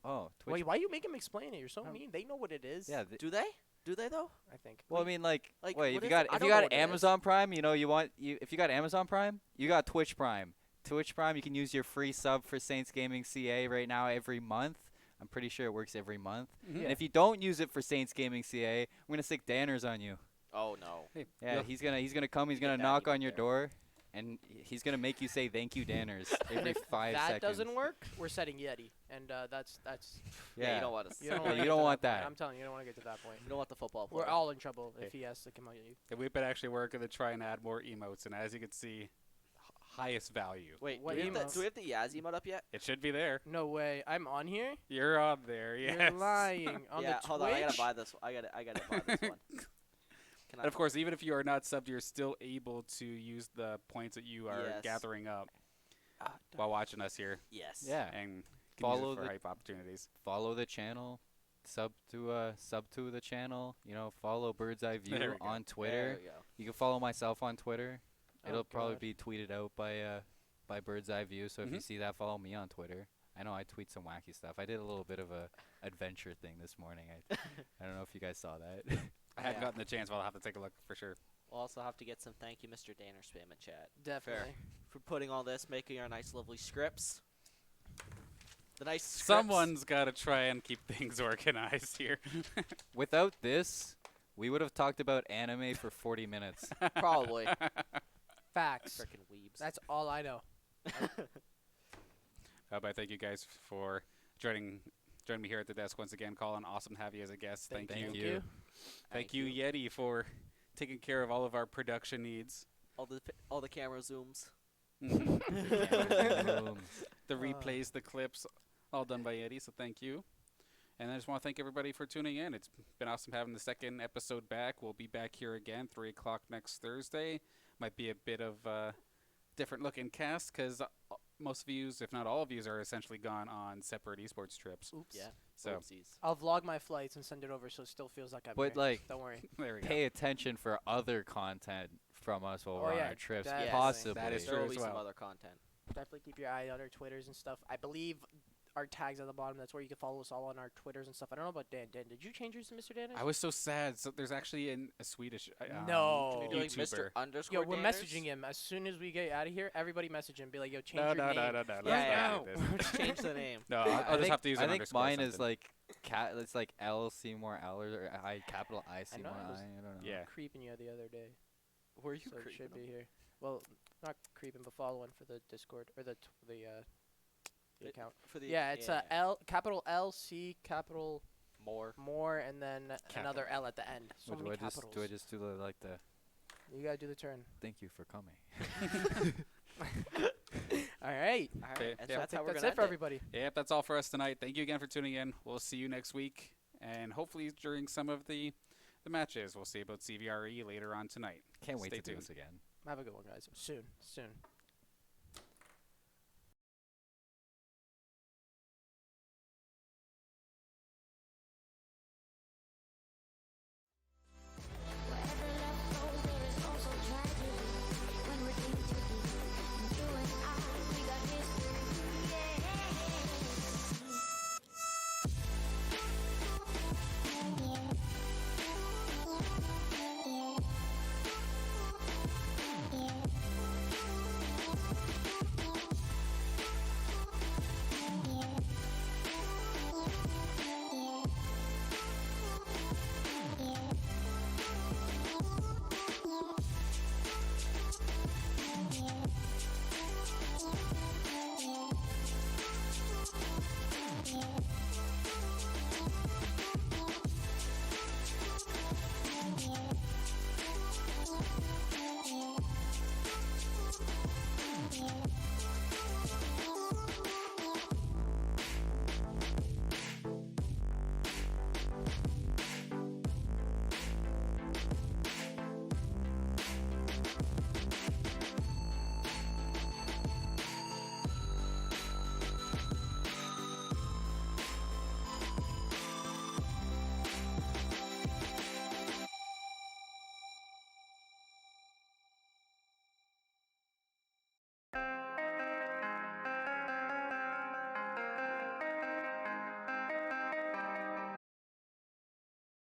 oh Twitch. Wait, why you make him explain it? You're so Um, mean. They know what it is. yeah. Do they? Do they though? I think. Well, I mean, like Like, wait, what if you is got it? I if don't you know got what it is. Amazon Prime, if you got Amazon Prime, you got Twitch Prime. Twitch Prime, you can use your free sub for Saints Gaming CA right now every month. I'm pretty sure it works every month. Mhm. And if you don't use it for Saints Gaming CA, I'm gonna stick Danners on you. Oh no. Hey, Yeah, you'll- he's gonna come. He's Get gonna that, knock you on get your there. door, and he's gonna make you say thank you, Danners, every 5 that seconds. doesn't work. We're setting Yeti, and that's Yeah, you don't want us. you don't, Yeah, wanna you get don't to want that. point. that. I'm telling you, you don't want to get to that point. You don't want the football We're player. all in trouble if Okay. he has to come at you. And we've been actually working to try and add more emotes, and as you can see, highest value. Wait, What do we, have emotes? do we have the Yaz emote up yet? It should be there. No way. I'm on here. You're on there, yes. You're lying. On yeah, the hold on. I gotta Twitch? buy this. I gotta buy this one. Can And of course, even if you are not subbed, you're still able to use the points that you are Yes. gathering up Ah, while watching us here, Yes. and Yeah. can use Follow it for the- hype opportunities. Follow the channel. sub to the channel. You know, follow Bird's Eye There View we go. on Twitter. There we go. You can follow myself on Twitter. Oh, It'll probably God. be tweeted out by Bird's Eye View. So if you Mhm. see that, follow me on Twitter. I know I tweet some wacky stuff. I did a little bit of a adventure thing this morning. I don't know if you guys saw that. I hadn't Yeah. gotten the chance, but I'll have to take a look for sure. We'll also have to get some thank you, Mr. Danner spam in chat, Definitely. for putting all this, making our nice, lovely scripts. The nice scripts. Someone's got to try and keep things organized here. Without this, we would have talked about anime for 40 minutes. Probably. Facts. Frickin' weebs. That's all I know. But thank you guys for joining me here at the desk once again. Colin, awesome to have you as a guest. Thank Thank you. you. Thank you, Yeti, for taking care of all of our production needs. All the camera zooms. Mhm. Boom. The replays, the clips, all done by Yeti, so thank you. And I just want to thank everybody for tuning in. It's been awesome having the second episode back. We'll be back here again, 3 o'clock next Thursday. Might be a bit of a different looking cast because most views, if not all views, are essentially gone on separate esports trips. Oops. Yeah. So Oopsies. I'll vlog my flights and send it over so it still feels like I'm But, here. like, Don't worry. there we go. Pay attention for other content from us while Oh, we're on yeah, our trips. definitely. Possibly. That is There true will as be some well. other content. Definitely keep your eye on our Twitters and stuff. I believe our tags at the bottom. That's where you can follow us all on our Twitters and stuff. I don't know about Dan. Dan, did you change yours to Mr. Danish? I was so sad. So there's actually a Swedish No. You're doing YouTuber. Mr. Underscore Yo, we're Danners? messaging him as soon as we get out of here. Everybody message him. Be like, yo, change No, your no, name. no, no, no. Yeah, let's yeah. not do this. Change the name. No, I I'll just think- have to use I an think underscore mine is something. like it's like L Seymour L or I capital I Seymour I I. was- I don't know. Yeah. Creeping you the other day. Were you So it creeping should be them? here. Well, not creeping, but following for the Discord or the It- account. For the Yeah, it's capital L C capital more. more and then another Capital. L at the end. So What, many do I just capitals. do I just do the You gotta do the turn. thank you for coming? All right. All Okay, right, and yeah. so I that's how think we're that's gonna it for end everybody. Yep, that's all for us tonight. Thank you again for tuning in. We'll see you next week, and hopefully during some of the matches. We'll see about CVRE later on tonight. Can't wait Stay to do tuned. this again. Have a good one, guys. Soon.